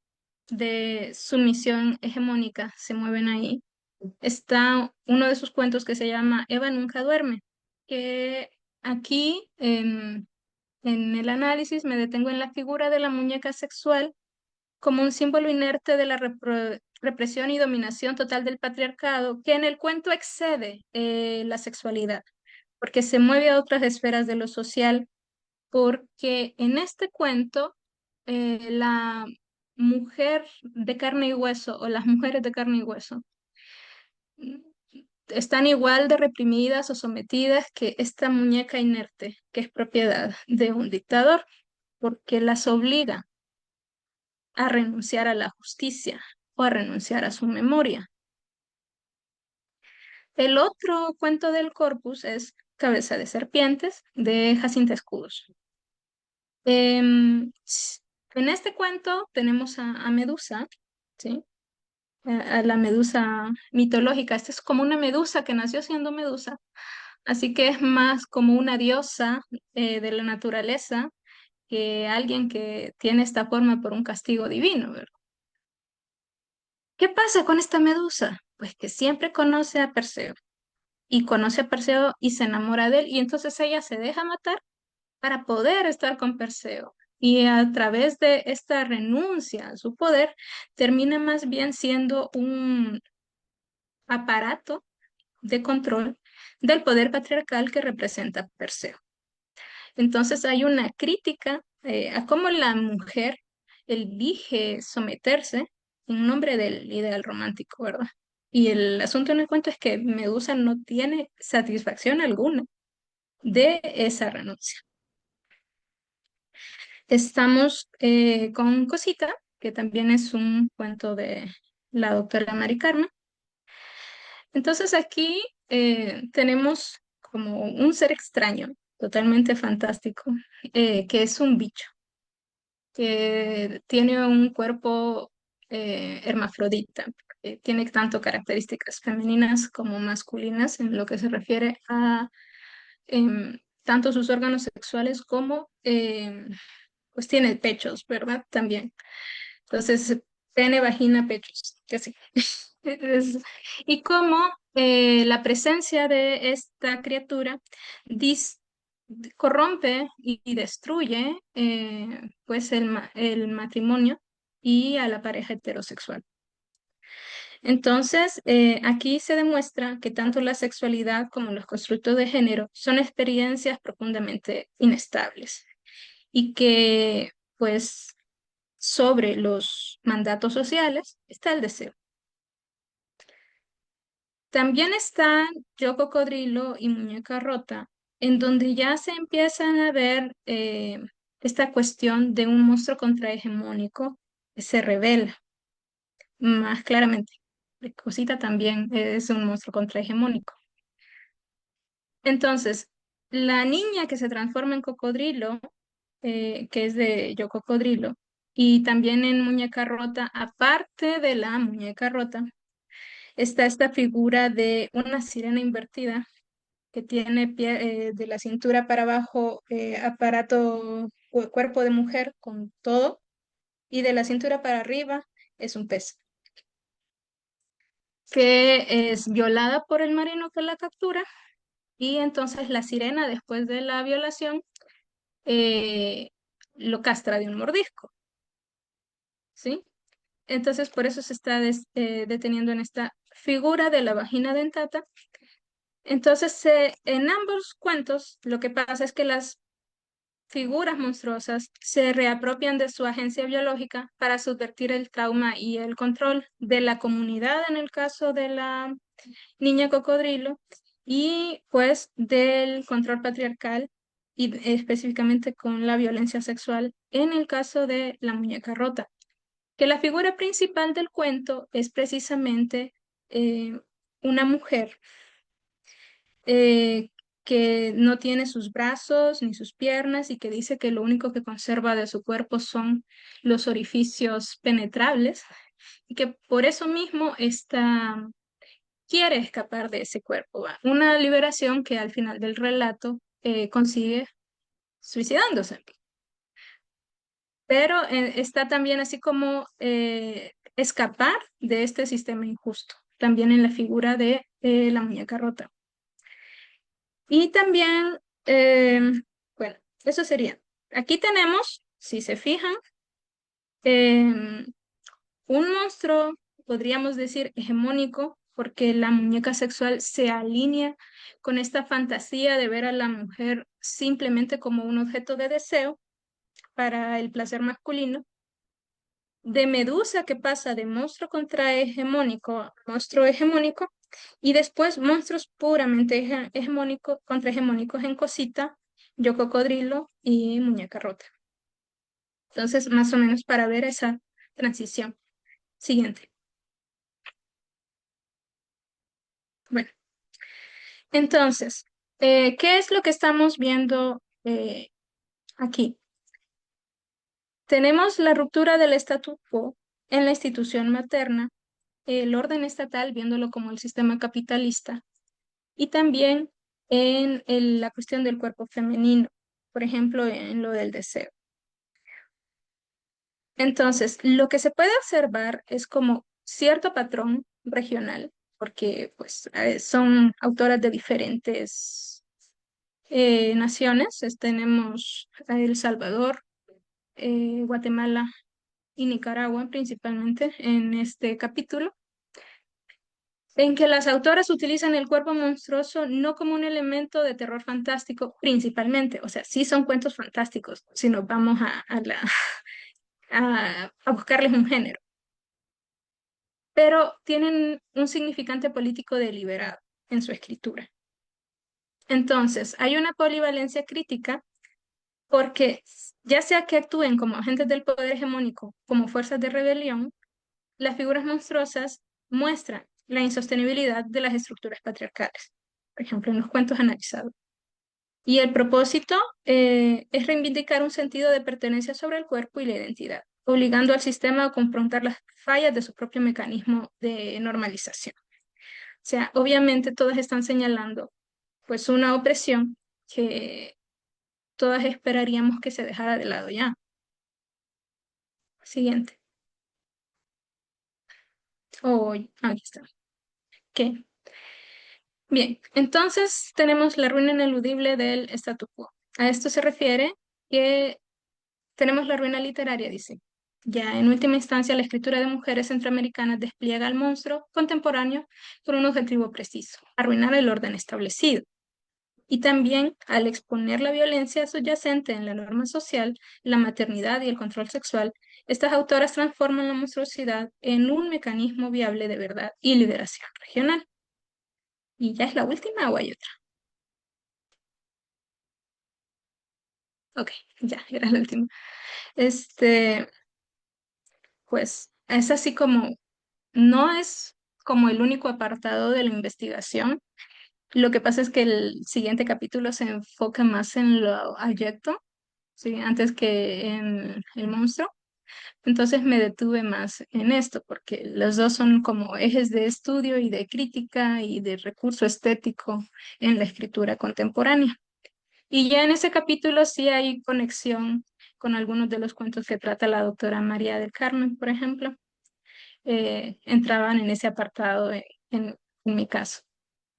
de sumisión hegemónica, se mueven ahí. Está uno de sus cuentos que se llama Eva nunca duerme, que aquí en el análisis me detengo en la figura de la muñeca sexual como un símbolo inerte de la represión y dominación total del patriarcado, que en el cuento excede la sexualidad, porque se mueve a otras esferas de lo social, porque en este cuento la mujer de carne y hueso o las mujeres de carne y hueso mm, están igual de reprimidas o sometidas que esta muñeca inerte, que es propiedad de un dictador, porque las obliga a renunciar a la justicia o a renunciar a su memoria. El otro cuento del corpus es Cabeza de Serpientes de Jacinta Escudos. En este cuento tenemos a Medusa, ¿sí? A la medusa mitológica. Esta es como una medusa que nació siendo medusa, así que es más como una diosa de la naturaleza que alguien que tiene esta forma por un castigo divino, ¿verdad? ¿Qué pasa con esta medusa? Pues que siempre conoce a Perseo y conoce a Perseo y se enamora de él y entonces ella se deja matar para poder estar con Perseo. Y a través de esta renuncia a su poder, termina más bien siendo un aparato de control del poder patriarcal que representa Perseo. Entonces hay una crítica a cómo la mujer elige someterse en nombre del ideal romántico, ¿verdad? Y el asunto en el cuento es que Medusa no tiene satisfacción alguna de esa renuncia. Estamos con Cosita, que también es un cuento de la doctora Mari Carmen. Entonces aquí tenemos como un ser extraño, totalmente fantástico, que es un bicho, que tiene un cuerpo hermafrodita. tiene tanto características femeninas como masculinas en lo que se refiere a tanto sus órganos sexuales como pues tiene pechos, ¿verdad? También. Entonces, pene, vagina, pechos, que sí. Es- y cómo la presencia de esta criatura dis- corrompe y destruye pues el matrimonio y a la pareja heterosexual. Entonces, aquí se demuestra que tanto la sexualidad como los constructos de género son experiencias profundamente inestables y que, pues, sobre los mandatos sociales está el deseo. También está Yo Cocodrilo y Muñeca Rota, en donde ya se empiezan a ver esta cuestión de un monstruo contrahegemónico que se revela más claramente. Cosita también es un monstruo contrahegemónico. Entonces, la niña que se transforma en cocodrilo, que es de Yo Cocodrilo, y también en Muñeca Rota, aparte de la muñeca rota, está esta figura de una sirena invertida que tiene de la cintura para abajo aparato o cuerpo de mujer con todo, y de la cintura para arriba es un pez, que es violada por el marino que la captura, y entonces la sirena, después de la violación, eh, lo castra de un mordisco, ¿sí? Entonces, por eso se está deteniendo en esta figura de la vagina dentata. Entonces, en ambos cuentos, lo que pasa es que las figuras monstruosas se reapropian de su agencia biológica para subvertir el trauma y el control de la comunidad en el caso de la niña cocodrilo y pues del control patriarcal y específicamente con la violencia sexual en el caso de la muñeca rota, que la figura principal del cuento es precisamente eh, una mujer eh, que no tiene sus brazos ni sus piernas y que dice que lo único que conserva de su cuerpo son los orificios penetrables y que por eso mismo quiere escapar de ese cuerpo. ¿Va? Una liberación que al final del relato consigue suicidándose. Pero está también así como escapar de este sistema injusto, también en la figura de la muñeca rota. Y también, bueno, eso sería. Aquí tenemos, si se fijan, em, un monstruo, podríamos decir, hegemónico, porque la muñeca sexual se alinea con esta fantasía de ver a la mujer simplemente como un objeto de deseo para el placer masculino. De Medusa que pasa de monstruo contrahegemónico a monstruo hegemónico, y después monstruos puramente contrahegemónicos en Cosita, Yo Cocodrilo y Muñeca Rota. Entonces, más o menos para ver esa transición. Siguiente. Bueno, entonces, ¿qué es lo que estamos viendo aquí? Tenemos la ruptura del statu quo en la institución materna, el orden estatal viéndolo como el sistema capitalista, y también en la cuestión del cuerpo femenino, por ejemplo, en lo del deseo. Entonces, lo que se puede observar es como cierto patrón regional, porque pues son autoras de diferentes naciones. Tenemos a El Salvador, Guatemala y Nicaragua principalmente en este capítulo, en que las autoras utilizan el cuerpo monstruoso no como un elemento de terror fantástico principalmente, o sea, sí son cuentos fantásticos, si nos vamos a buscarles un género, pero tienen un significante político deliberado en su escritura. Entonces, hay una polivalencia crítica porque ya sea que actúen como agentes del poder hegemónico, como fuerzas de rebelión, las figuras monstruosas muestran la insostenibilidad de las estructuras patriarcales, por ejemplo, en los cuentos analizados. Y el propósito es reivindicar un sentido de pertenencia sobre el cuerpo y la identidad. obligando al sistema a confrontar las fallas de su propio mecanismo de normalización. O sea, obviamente todas están señalando pues una opresión que todas esperaríamos que se dejara de lado ya. Siguiente. Oh, aquí está. ¿Qué? Bien, entonces tenemos la ruina ineludible del statu quo. A esto se refiere que tenemos la ruina literaria, dice. Ya en última instancia, la escritura de mujeres centroamericanas despliega al monstruo contemporáneo con un objetivo preciso, arruinar el orden establecido. Y también al exponer la violencia subyacente en la norma social, la maternidad y el control sexual, estas autoras transforman la monstruosidad en un mecanismo viable de verdad y liberación regional. ¿Y ya es la última o hay otra? Ok, ya, era la última. Este, pues es así como, no es como el único apartado de la investigación. Lo que pasa es que el siguiente capítulo se enfoca más en lo abyecto, ¿sí? Antes que en el monstruo. Entonces me detuve más en esto, porque los dos son como ejes de estudio y de crítica y de recurso estético en la escritura contemporánea. Y ya en ese capítulo sí hay conexión con algunos de los cuentos que trata la doctora María del Carmen, por ejemplo. Entraban en ese apartado en mi caso.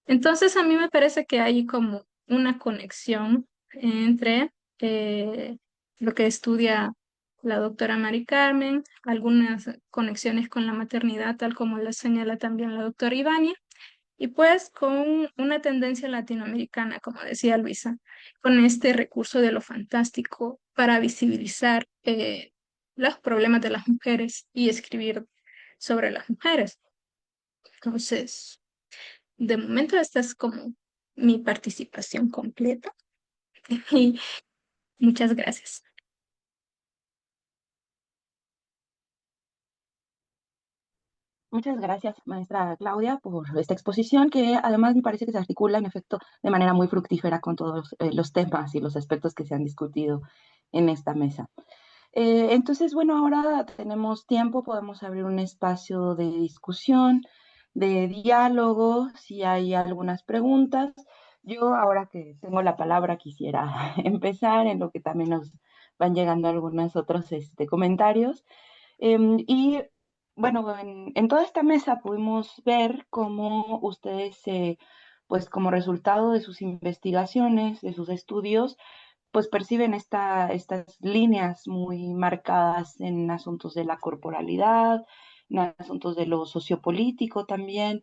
Entonces a mí me parece que hay como una conexión entre lo que estudia la doctora Mari Carmen, algunas conexiones con la maternidad, tal como la señala también la doctora Ivania, y pues con una tendencia latinoamericana, como decía Luisa, con este recurso de lo fantástico para visibilizar los problemas de las mujeres y escribir sobre las mujeres. Entonces, de momento esta es como mi participación completa y muchas gracias. Muchas gracias, maestra Claudia, por esta exposición que además me parece que se articula en efecto de manera muy fructífera con todos los temas y los aspectos que se han discutido en esta mesa. Entonces, bueno, ahora tenemos tiempo, podemos abrir un espacio de discusión, de diálogo, si hay algunas preguntas. Yo ahora que tengo la palabra quisiera empezar en lo que también nos van llegando algunos otros comentarios. Y bueno, en toda esta mesa pudimos ver cómo ustedes, pues como resultado de sus investigaciones, de sus estudios, pues perciben estas líneas muy marcadas en asuntos de la corporalidad, en asuntos de lo sociopolítico también,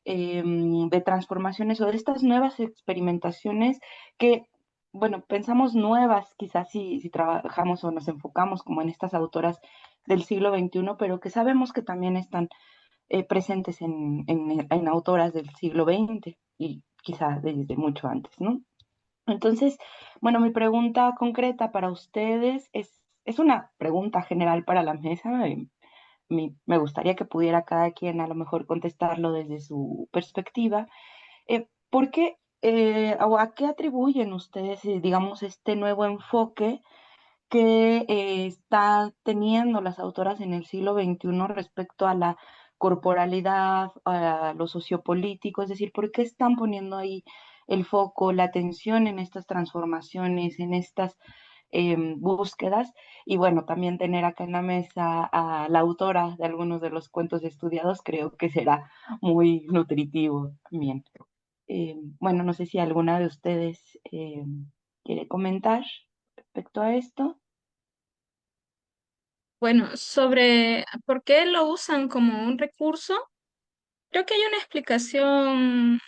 de transformaciones o de estas nuevas experimentaciones que, bueno, pensamos nuevas quizás si trabajamos o nos enfocamos como en estas autoras del siglo XXI, pero que sabemos que también están presentes en autoras del siglo XX y quizá desde mucho antes, ¿no? Entonces, bueno, mi pregunta concreta para ustedes es una pregunta general para la mesa. Me gustaría que pudiera cada quien a lo mejor contestarlo desde su perspectiva. ¿Por qué o a qué atribuyen ustedes, digamos, este nuevo enfoque que están teniendo las autoras en el siglo XXI respecto a la corporalidad, a lo sociopolítico? Es decir, ¿por qué están poniendo ahí el foco, la atención en estas transformaciones, en estas búsquedas? Y bueno, también tener acá en la mesa a la autora de algunos de los cuentos estudiados creo que será muy nutritivo también. Bueno, no sé si alguna de ustedes quiere comentar respecto a esto. Bueno, sobre por qué lo usan como un recurso, creo que hay una explicación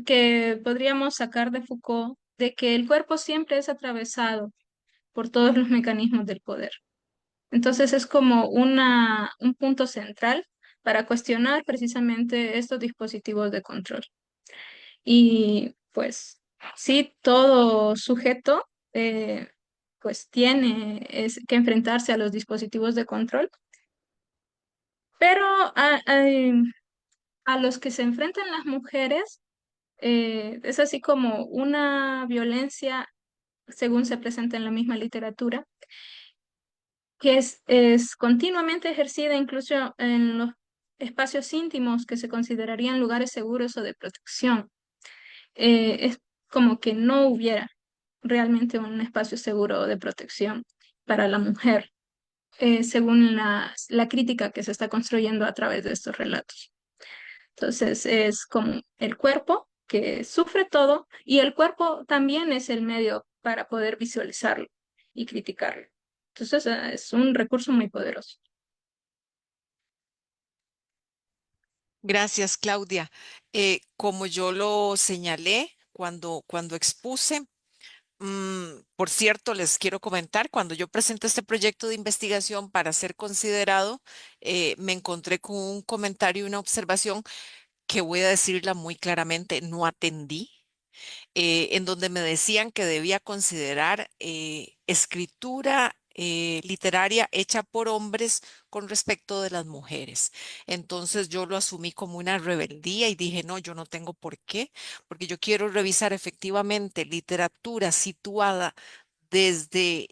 que podríamos sacar de Foucault de que el cuerpo siempre es atravesado por todos los mecanismos del poder. Entonces es como un punto central para cuestionar precisamente estos dispositivos de control. Y pues sí, todo sujeto pues tiene que enfrentarse a los dispositivos de control, pero a los que se enfrentan las mujeres es así como una violencia, según se presenta en la misma literatura, que es continuamente ejercida incluso en los espacios íntimos que se considerarían lugares seguros o de protección. Es como que no hubiera realmente un espacio seguro o de protección para la mujer, según la crítica que se está construyendo a través de estos relatos. Entonces es como el cuerpo que sufre todo y el cuerpo también es el medio para poder visualizarlo y criticarlo. Entonces es un recurso muy poderoso. Gracias, Claudia. Como yo lo señalé cuando expuse, por cierto, les quiero comentar, cuando yo presenté este proyecto de investigación para ser considerado, me encontré con un comentario y una observación que voy a decirla muy claramente, no atendí, en donde me decían que debía considerar escritura literaria hecha por hombres con respecto de las mujeres. Entonces yo lo asumí como una rebeldía y dije, no, yo no tengo por qué, porque yo quiero revisar efectivamente literatura situada desde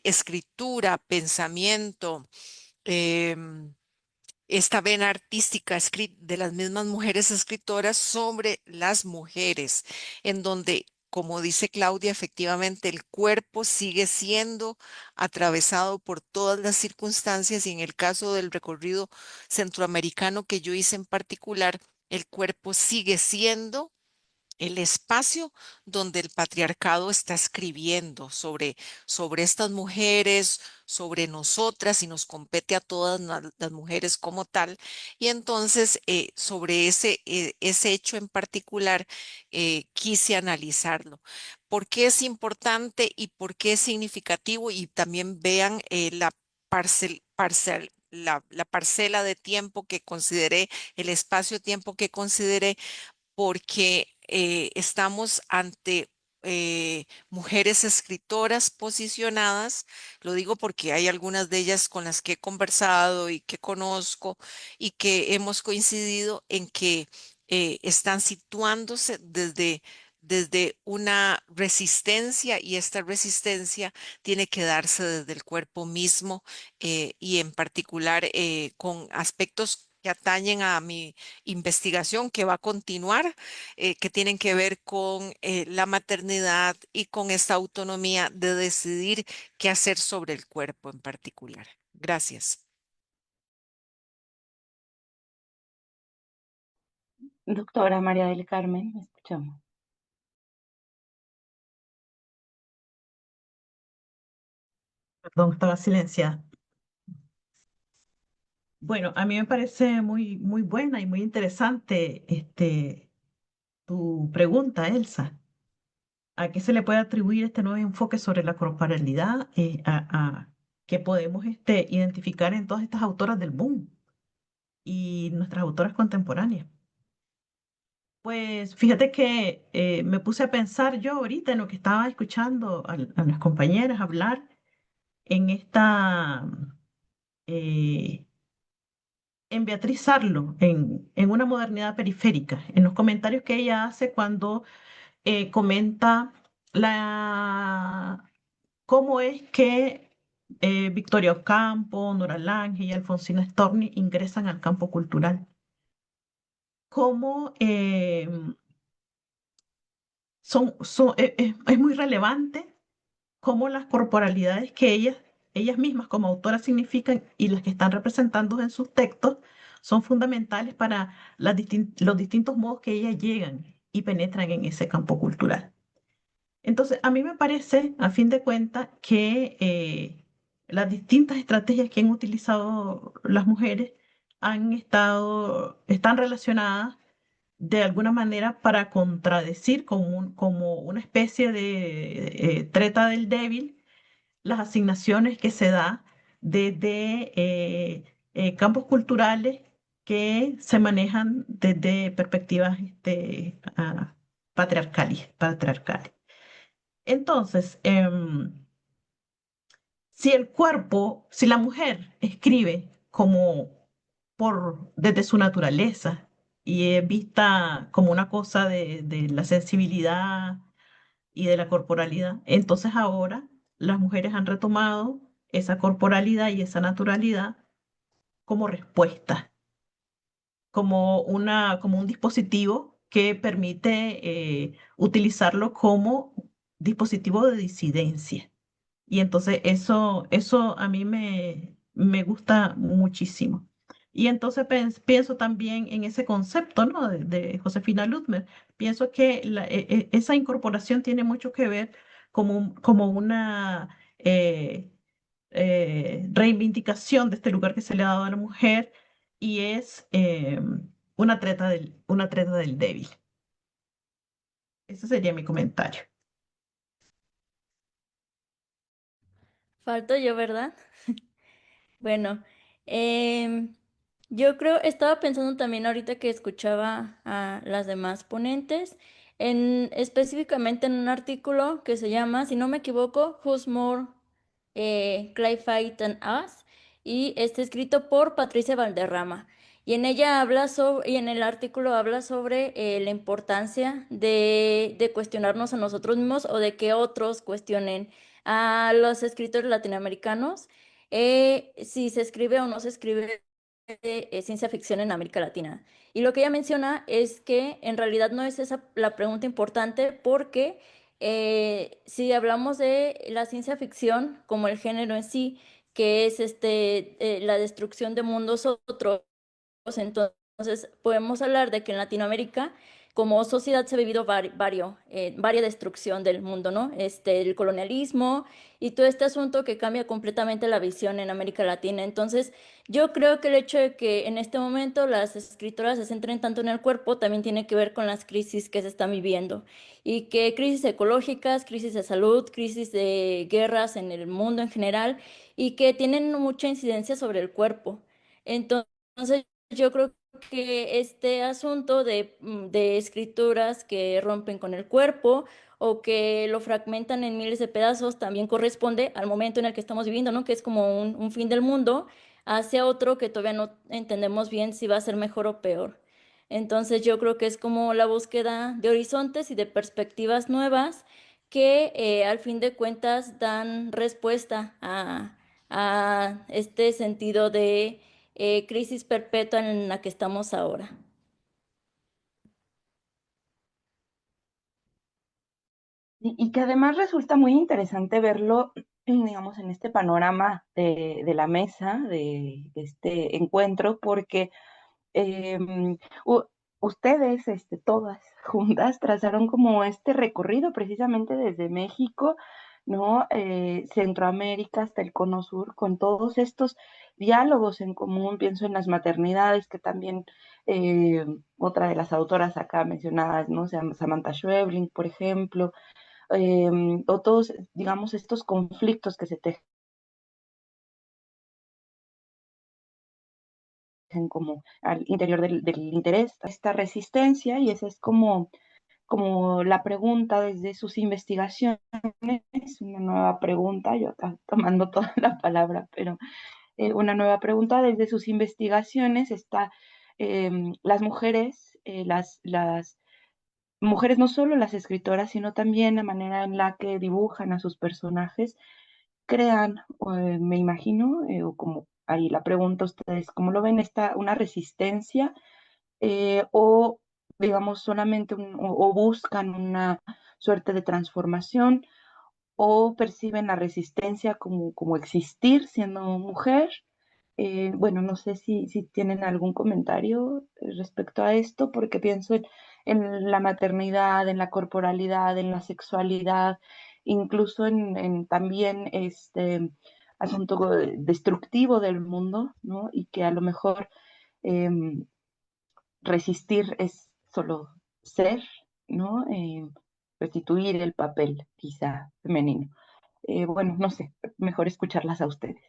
escritura, pensamiento, em, esta vena artística de las mismas mujeres escritoras sobre las mujeres, en donde, como dice Claudia, efectivamente el cuerpo sigue siendo atravesado por todas las circunstancias y en el caso del recorrido centroamericano que yo hice en particular, el cuerpo sigue siendo el espacio donde el patriarcado está escribiendo sobre estas mujeres, sobre nosotras y nos compete a todas las mujeres como tal. Y entonces, sobre ese hecho en particular, quise analizarlo. ¿Por qué es importante y por qué es significativo? Y también vean la parcela de tiempo que consideré, el espacio-tiempo que consideré porque estamos ante mujeres escritoras posicionadas. Lo digo porque hay algunas de ellas con las que he conversado y que conozco y que hemos coincidido en que están situándose desde una resistencia y esta resistencia tiene que darse desde el cuerpo mismo y en particular con aspectos que atañen a mi investigación que va a continuar, que tienen que ver con la maternidad y con esta autonomía de decidir qué hacer sobre el cuerpo en particular. Gracias. Doctora María del Carmen, ¿me escuchamos? Perdón, estaba silenciada. Bueno, a mí me parece muy buena y muy interesante tu pregunta, Elsa. ¿A qué se le puede atribuir este nuevo enfoque sobre la corporalidad que podemos identificar en todas estas autoras del boom y nuestras autoras contemporáneas? Pues fíjate que me puse a pensar yo ahorita en lo que estaba escuchando a las compañeras hablar en eh, en Beatriz Sarlo, en una modernidad periférica, en los comentarios que ella hace cuando comenta cómo es que Victoria Ocampo, Nora Lange y Alfonsina Storni ingresan al campo cultural. Cómo es muy relevante cómo las corporalidades que ellas mismas como autoras significan y las que están representando en sus textos son fundamentales para los distintos modos que ellas llegan y penetran en ese campo cultural. Entonces, a mí me parece, a fin de cuentas, que las distintas estrategias que han utilizado las mujeres están relacionadas de alguna manera para contradecir como una especie de treta del débil las asignaciones que se da desde campos culturales que se manejan desde perspectivas patriarcales. Entonces, si la mujer escribe desde su naturaleza y es vista como una cosa de la sensibilidad y de la corporalidad, entonces ahora las mujeres han retomado esa corporalidad y esa naturalidad como respuesta, como un dispositivo que permite utilizarlo como dispositivo de disidencia. Y entonces eso a mí me gusta muchísimo. Y entonces pienso también en ese concepto, ¿no? de Josefina Ludmer. Pienso que esa incorporación tiene mucho que ver como una reivindicación de este lugar que se le ha dado a la mujer y es una treta del débil. Ese sería mi comentario. Falto yo, ¿verdad? Bueno, yo creo, estaba pensando también ahorita que escuchaba a las demás ponentes, específicamente en un artículo que se llama, si no me equivoco, Who's More Clay Than Us, y está escrito por Patricia Valderrama. Y en ella habla sobre, y en el artículo habla sobre la importancia de cuestionarnos a nosotros mismos o de que otros cuestionen a los escritores latinoamericanos, si se escribe o no se escribe ciencia ficción en América Latina. Y lo que ella menciona es que en realidad no es esa la pregunta importante porque si hablamos de la ciencia ficción como el género en sí, que es la destrucción de mundos otros, entonces podemos hablar de que en Latinoamérica como sociedad se ha vivido varia destrucción del mundo, ¿no? El colonialismo y todo este asunto que cambia completamente la visión en América Latina. Entonces, yo creo que el hecho de que en este momento las escritoras se centren tanto en el cuerpo también tiene que ver con las crisis que se están viviendo y que crisis ecológicas, crisis de salud, crisis de guerras en el mundo en general y que tienen mucha incidencia sobre el cuerpo. Entonces, yo creo que este asunto de escrituras que rompen con el cuerpo o que lo fragmentan en miles de pedazos también corresponde al momento en el que estamos viviendo, ¿no? Que es como un fin del mundo hacia otro que todavía no entendemos bien si va a ser mejor o peor. Entonces yo creo que es como la búsqueda de horizontes y de perspectivas nuevas que al fin de cuentas dan respuesta a este sentido de crisis perpetua en la que estamos ahora. Y que además resulta muy interesante verlo, digamos, en este panorama de la mesa, de este encuentro, porque em, u- ustedes, todas juntas, trazaron como este recorrido precisamente desde México, ¿no? Centroamérica hasta el Cono Sur, con todos estos diálogos en común. Pienso en las maternidades, que también otra de las autoras acá mencionadas, ¿no? Samantha Schweblin, por ejemplo, o todos, digamos, estos conflictos que se tejen como al interior del interés, esta resistencia, y esa es como la pregunta desde sus investigaciones, una nueva pregunta, yo acá tomando toda la palabra, pero una nueva pregunta desde sus investigaciones está las mujeres, las mujeres, no solo las escritoras, sino también la manera en la que dibujan a sus personajes, crean, me imagino, o como ahí la pregunta a ustedes, ¿cómo lo ven? Una resistencia o digamos solamente o buscan una suerte de transformación o perciben la resistencia como existir siendo mujer. Bueno, no sé si tienen algún comentario respecto a esto, porque pienso en la maternidad, en la corporalidad, en la sexualidad, incluso en también este asunto destructivo del mundo, ¿no? Y que a lo mejor resistir es solo ser, ¿no? Restituir el papel quizá femenino. Bueno, no sé, mejor escucharlas a ustedes.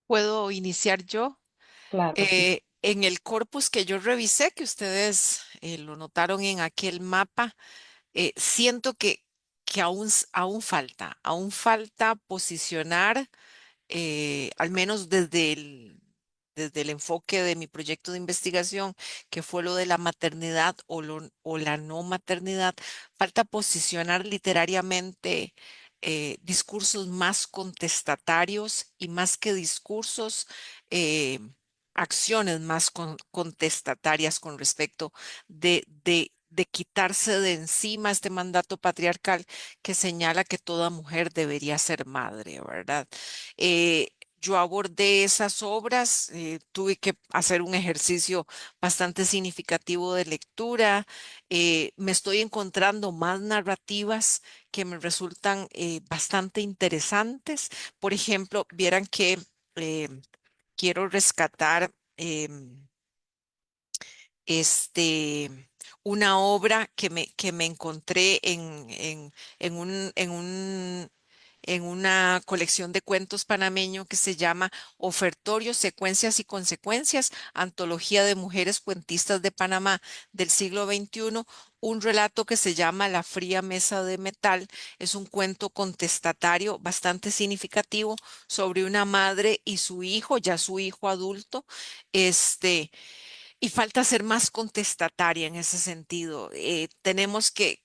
¿Puedo iniciar yo? Claro, sí. En el corpus que yo revisé, que ustedes lo notaron en aquel mapa, siento que aún falta posicionar, al menos desde el enfoque de mi proyecto de investigación, que fue lo de la maternidad o la no maternidad, falta posicionar literariamente discursos más contestatarios y más que discursos, eh, acciones más contestatarias con respecto de quitarse de encima este mandato patriarcal que señala que toda mujer debería ser madre, ¿verdad? Eh, yo abordé esas obras, tuve que hacer un ejercicio bastante significativo de lectura. Me estoy encontrando más narrativas que me resultan bastante interesantes. Por ejemplo, vieran que eh, quiero rescatar este, una obra que me encontré en en una colección de cuentos panameño que se llama Ofertorio, Secuencias y Consecuencias, Antología de Mujeres Cuentistas de Panamá del siglo XXI, un relato que se llama La fría mesa de metal. Es un cuento contestatario bastante significativo sobre una madre y su hijo, ya su hijo adulto, y falta ser más contestataria en ese sentido. Tenemos que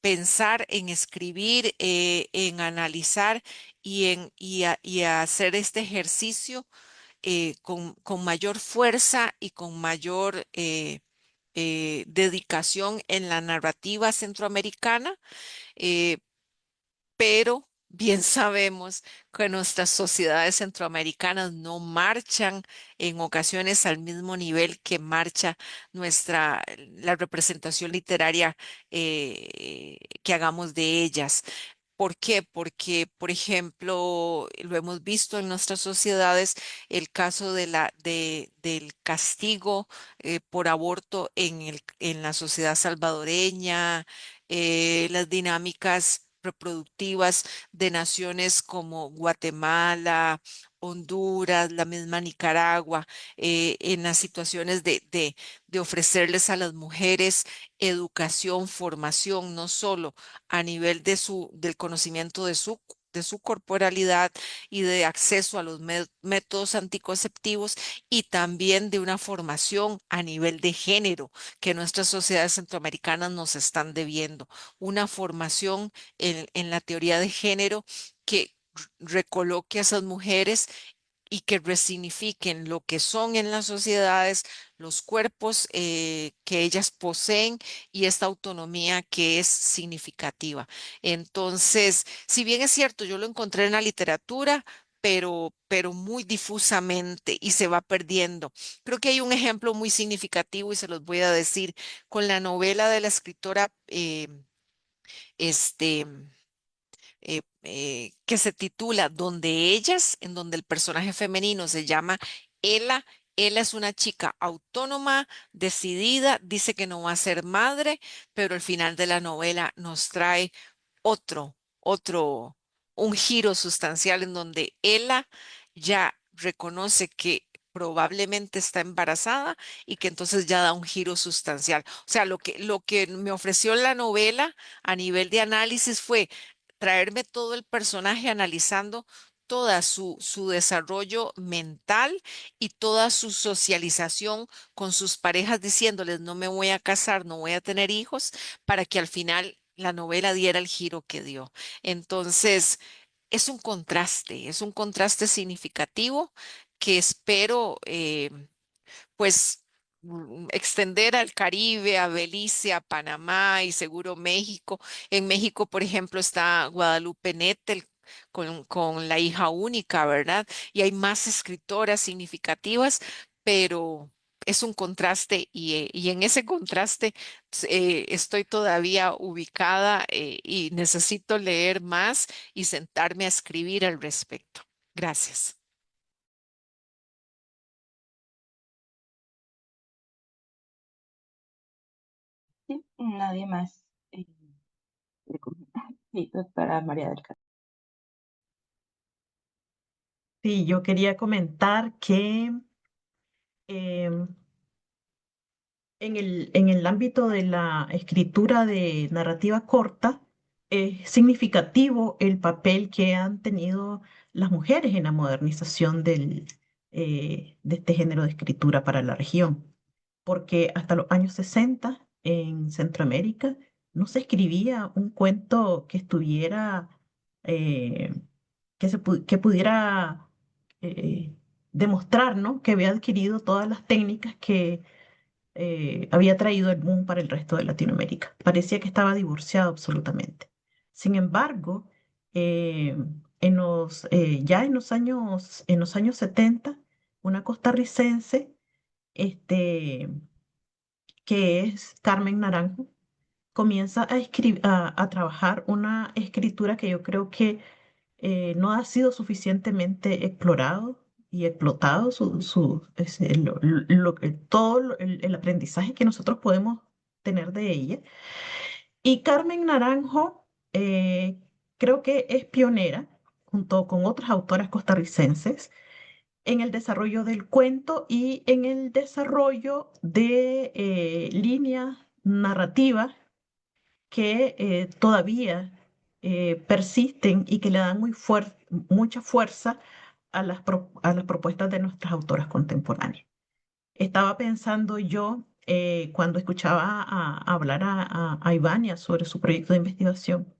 pensar en escribir, en analizar y a hacer este ejercicio con mayor fuerza y con mayor dedicación en la narrativa centroamericana, eh, pero bien sabemos que nuestras sociedades centroamericanas no marchan en ocasiones al mismo nivel que marcha la representación literaria que hagamos de ellas. ¿Por qué? Porque, por ejemplo, lo hemos visto en nuestras sociedades, el caso del castigo por aborto en la sociedad salvadoreña, las dinámicas reproductivas de naciones como Guatemala, Honduras, la misma Nicaragua, en las situaciones de ofrecerles a las mujeres educación, formación, no solo a nivel del conocimiento de su corporalidad y de acceso a los métodos anticonceptivos y también de una formación a nivel de género que nuestras sociedades centroamericanas nos están debiendo. Una formación en la teoría de género que recoloque a esas mujeres y que resignifiquen lo que son en las sociedades, los cuerpos que ellas poseen y esta autonomía que es significativa. Entonces, si bien es cierto, yo lo encontré en la literatura, pero muy difusamente y se va perdiendo. Creo que hay un ejemplo muy significativo y se los voy a decir con la novela de la escritora este, que se titula Donde ellas, en donde el personaje femenino se llama Ela. Ela es una chica autónoma, decidida, dice que no va a ser madre, pero al final de la novela nos trae otro, un giro sustancial en donde ella ya reconoce que probablemente está embarazada y que entonces ya da un giro sustancial. O sea, lo que me ofreció la novela a nivel de análisis fue traerme todo el personaje analizando toda su desarrollo mental y toda su socialización con sus parejas, diciéndoles, no me voy a casar, no voy a tener hijos, para que al final la novela diera el giro que dio. Entonces, es un contraste significativo que espero pues extender al Caribe, a Belice, a Panamá y seguro México. En México, por ejemplo, está Guadalupe Nettel con La hija única, ¿verdad? Y hay más escritoras significativas, pero es un contraste y en ese contraste estoy todavía ubicada y necesito leer más y sentarme a escribir al respecto. Gracias. Sí, nadie más. Sí, doctora María del Carmen. Sí, yo quería comentar que em, en el ámbito de la escritura de narrativa corta, es significativo el papel que han tenido las mujeres en la modernización de este género de escritura para la región, porque hasta los años 60 en Centroamérica no se escribía un cuento que estuviera eh, que pudiera eh, demostrar, ¿no? Que había adquirido todas las técnicas que había traído el boom para el resto de Latinoamérica. Parecía que estaba divorciado absolutamente. Sin embargo, eh, ya en los años 70, una costarricense, este, que es Carmen Naranjo, comienza a trabajar una escritura que yo creo que no ha sido suficientemente explorado y explotado todo el aprendizaje que nosotros podemos tener de ella. Y Carmen Naranjo creo que es pionera, junto con otras autoras costarricenses, en el desarrollo del cuento y en el desarrollo de líneas narrativas que todavía persisten y que le dan mucha fuerza a a las propuestas de nuestras autoras contemporáneas. Estaba pensando yo, cuando escuchaba hablar a Ivania sobre su proyecto de investigación,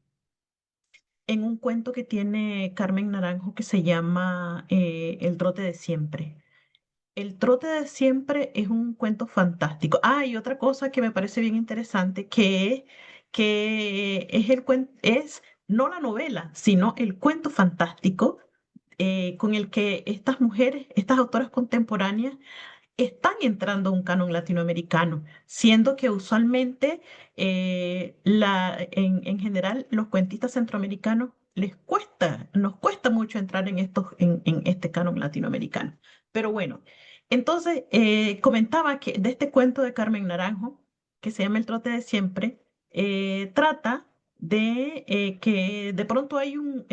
en un cuento que tiene Carmen Naranjo que se llama El trote de siempre. El trote de siempre es un cuento fantástico. Ah, y otra cosa que me parece bien interesante, que es es no la novela, sino el cuento fantástico con el que estas mujeres, estas autoras contemporáneas, están entrando a un canon latinoamericano, siendo que usualmente en general los cuentistas centroamericanos nos cuesta mucho entrar en este canon latinoamericano. Pero bueno, entonces comentaba que de este cuento de Carmen Naranjo, que se llama El trote de siempre, trata de que de pronto hay un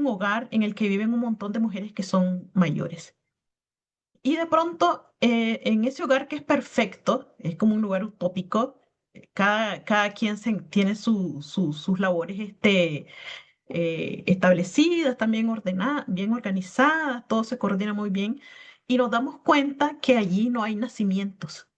hogar en el que viven un montón de mujeres que son mayores. Y de pronto, en ese hogar que es perfecto, es como un lugar utópico, cada quien tiene sus labores establecidas, también ordenadas, bien organizadas, todo se coordina muy bien, y nos damos cuenta que allí no hay nacimientos.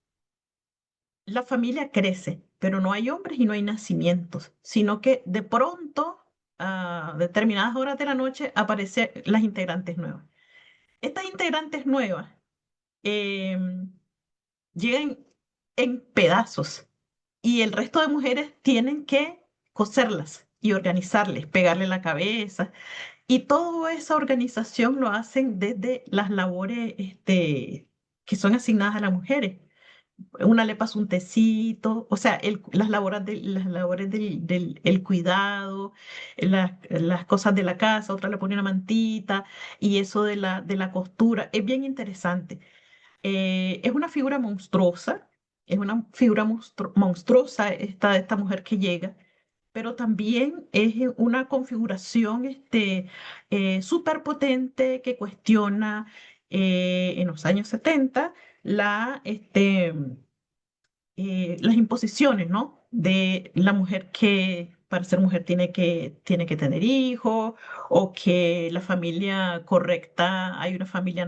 La familia crece, pero no hay hombres y no hay nacimientos, sino que de pronto, a determinadas horas de la noche, aparecen las integrantes nuevas. Estas integrantes nuevas em, llegan en pedazos y el resto de mujeres tienen que coserlas y organizarles, pegarle la cabeza. Y toda esa organización lo hacen desde las labores que son asignadas a las mujeres. Una le pasa un tecito, o sea, las labores el cuidado, las cosas de la casa, otra le pone una mantita, y eso de la costura, es bien interesante. Es una figura monstruosa, es una figura monstruosa esta mujer que llega, pero también es una configuración súper potente que cuestiona en los años 70 las imposiciones, ¿no? De la mujer que para ser mujer tiene que tener hijos, o que la familia correcta, hay una familia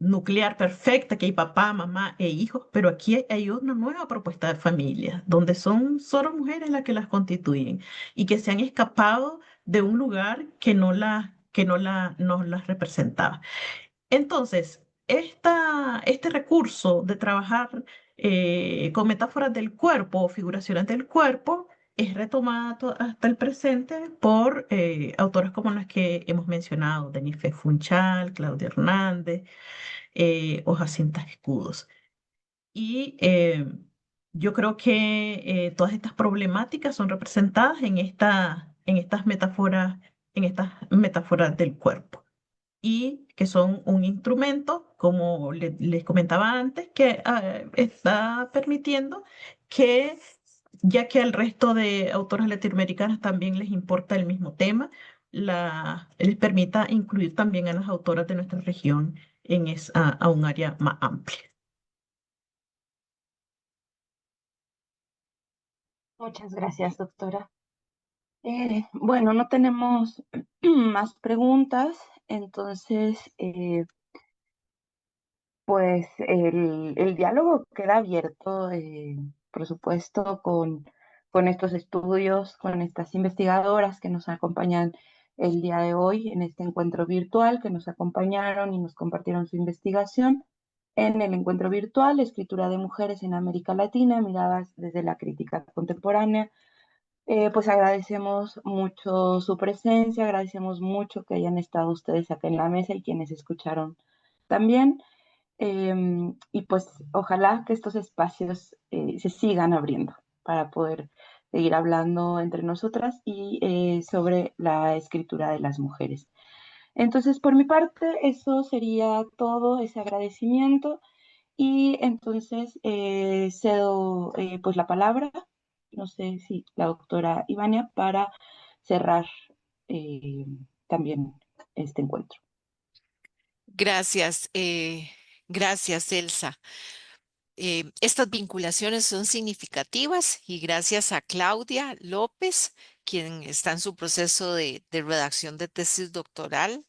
nuclear perfecta, que hay papá, mamá e hijos, pero aquí hay una nueva propuesta de familia, donde son solo mujeres las que las constituyen y que se han escapado de un lugar no las representaba. Entonces, este recurso de trabajar con metáforas del cuerpo o figuraciones del cuerpo es retomada hasta el presente por autoras como las que hemos mencionado, Denise Funchal, Claudia Hernández, o Jacinta Escudos. Y yo creo que todas estas problemáticas son representadas en estas metáforas del cuerpo, y que son un instrumento, como les comentaba antes, que está permitiendo que, ya que al resto de autoras latinoamericanas también les importa el mismo tema, les permita incluir también a las autoras de nuestra región a un área más amplia. Muchas gracias, doctora. Bueno, no tenemos más preguntas, entonces, pues el diálogo queda abierto, por supuesto, con estos estudios, con estas investigadoras que nos acompañan el día de hoy en este encuentro virtual, que nos acompañaron y nos compartieron su investigación en el encuentro virtual Escritura de Mujeres en América Latina, miradas desde la crítica contemporánea. Pues agradecemos mucho su presencia, agradecemos mucho que hayan estado ustedes acá en la mesa y quienes escucharon también. Y pues ojalá que estos espacios se sigan abriendo para poder seguir hablando entre nosotras y sobre la escritura de las mujeres. Entonces, por mi parte, eso sería todo, ese agradecimiento. Y entonces cedo pues la palabra, no sé si la doctora Ivania, para cerrar eh, también este encuentro. Gracias, gracias, Elsa. Estas vinculaciones son significativas y gracias a Claudia López, quien está en su proceso de redacción de tesis doctoral,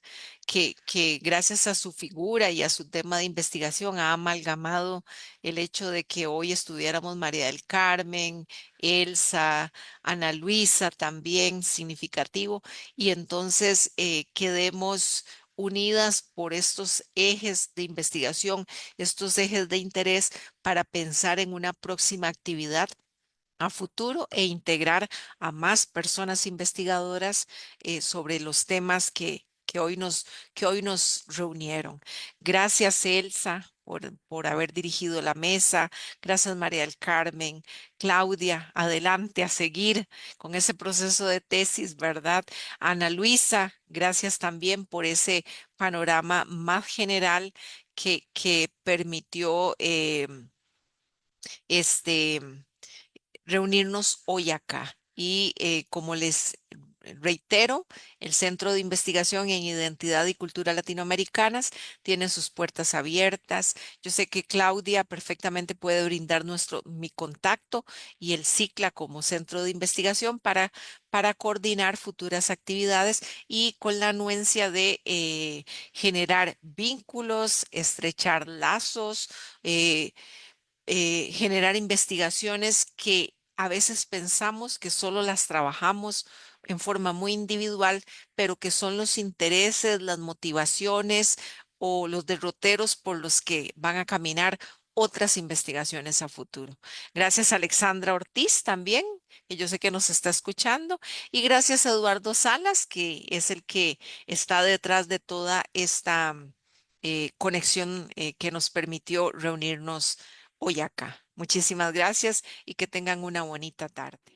que gracias a su figura y a su tema de investigación ha amalgamado el hecho de que hoy estudiáramos María del Carmen, Elsa, Ana Luisa también significativo, y entonces quedemos unidas por estos ejes de investigación, estos ejes de interés para pensar en una próxima actividad a futuro e integrar a más personas investigadoras sobre los temas que hoy nos reunieron. Gracias, Elsa, por haber dirigido la mesa. Gracias, María del Carmen. Claudia, adelante a seguir con ese proceso de tesis, ¿verdad? Ana Luisa, gracias también por ese panorama más general que permitió este reunirnos hoy acá. Y como les reitero, el Centro de Investigación en Identidad y Cultura Latinoamericanas tiene sus puertas abiertas. Yo sé que Claudia perfectamente puede brindar mi contacto y el CICLA como centro de investigación para coordinar futuras actividades y con la anuencia de generar vínculos, estrechar lazos. Generar investigaciones que a veces pensamos que solo las trabajamos en forma muy individual, pero que son los intereses, las motivaciones o los derroteros por los que van a caminar otras investigaciones a futuro. Gracias a Alexandra Ortiz también, que yo sé que nos está escuchando, y gracias a Eduardo Salas, que es el que está detrás de toda esta conexión que nos permitió reunirnos hoy acá. Muchísimas gracias y que tengan una bonita tarde.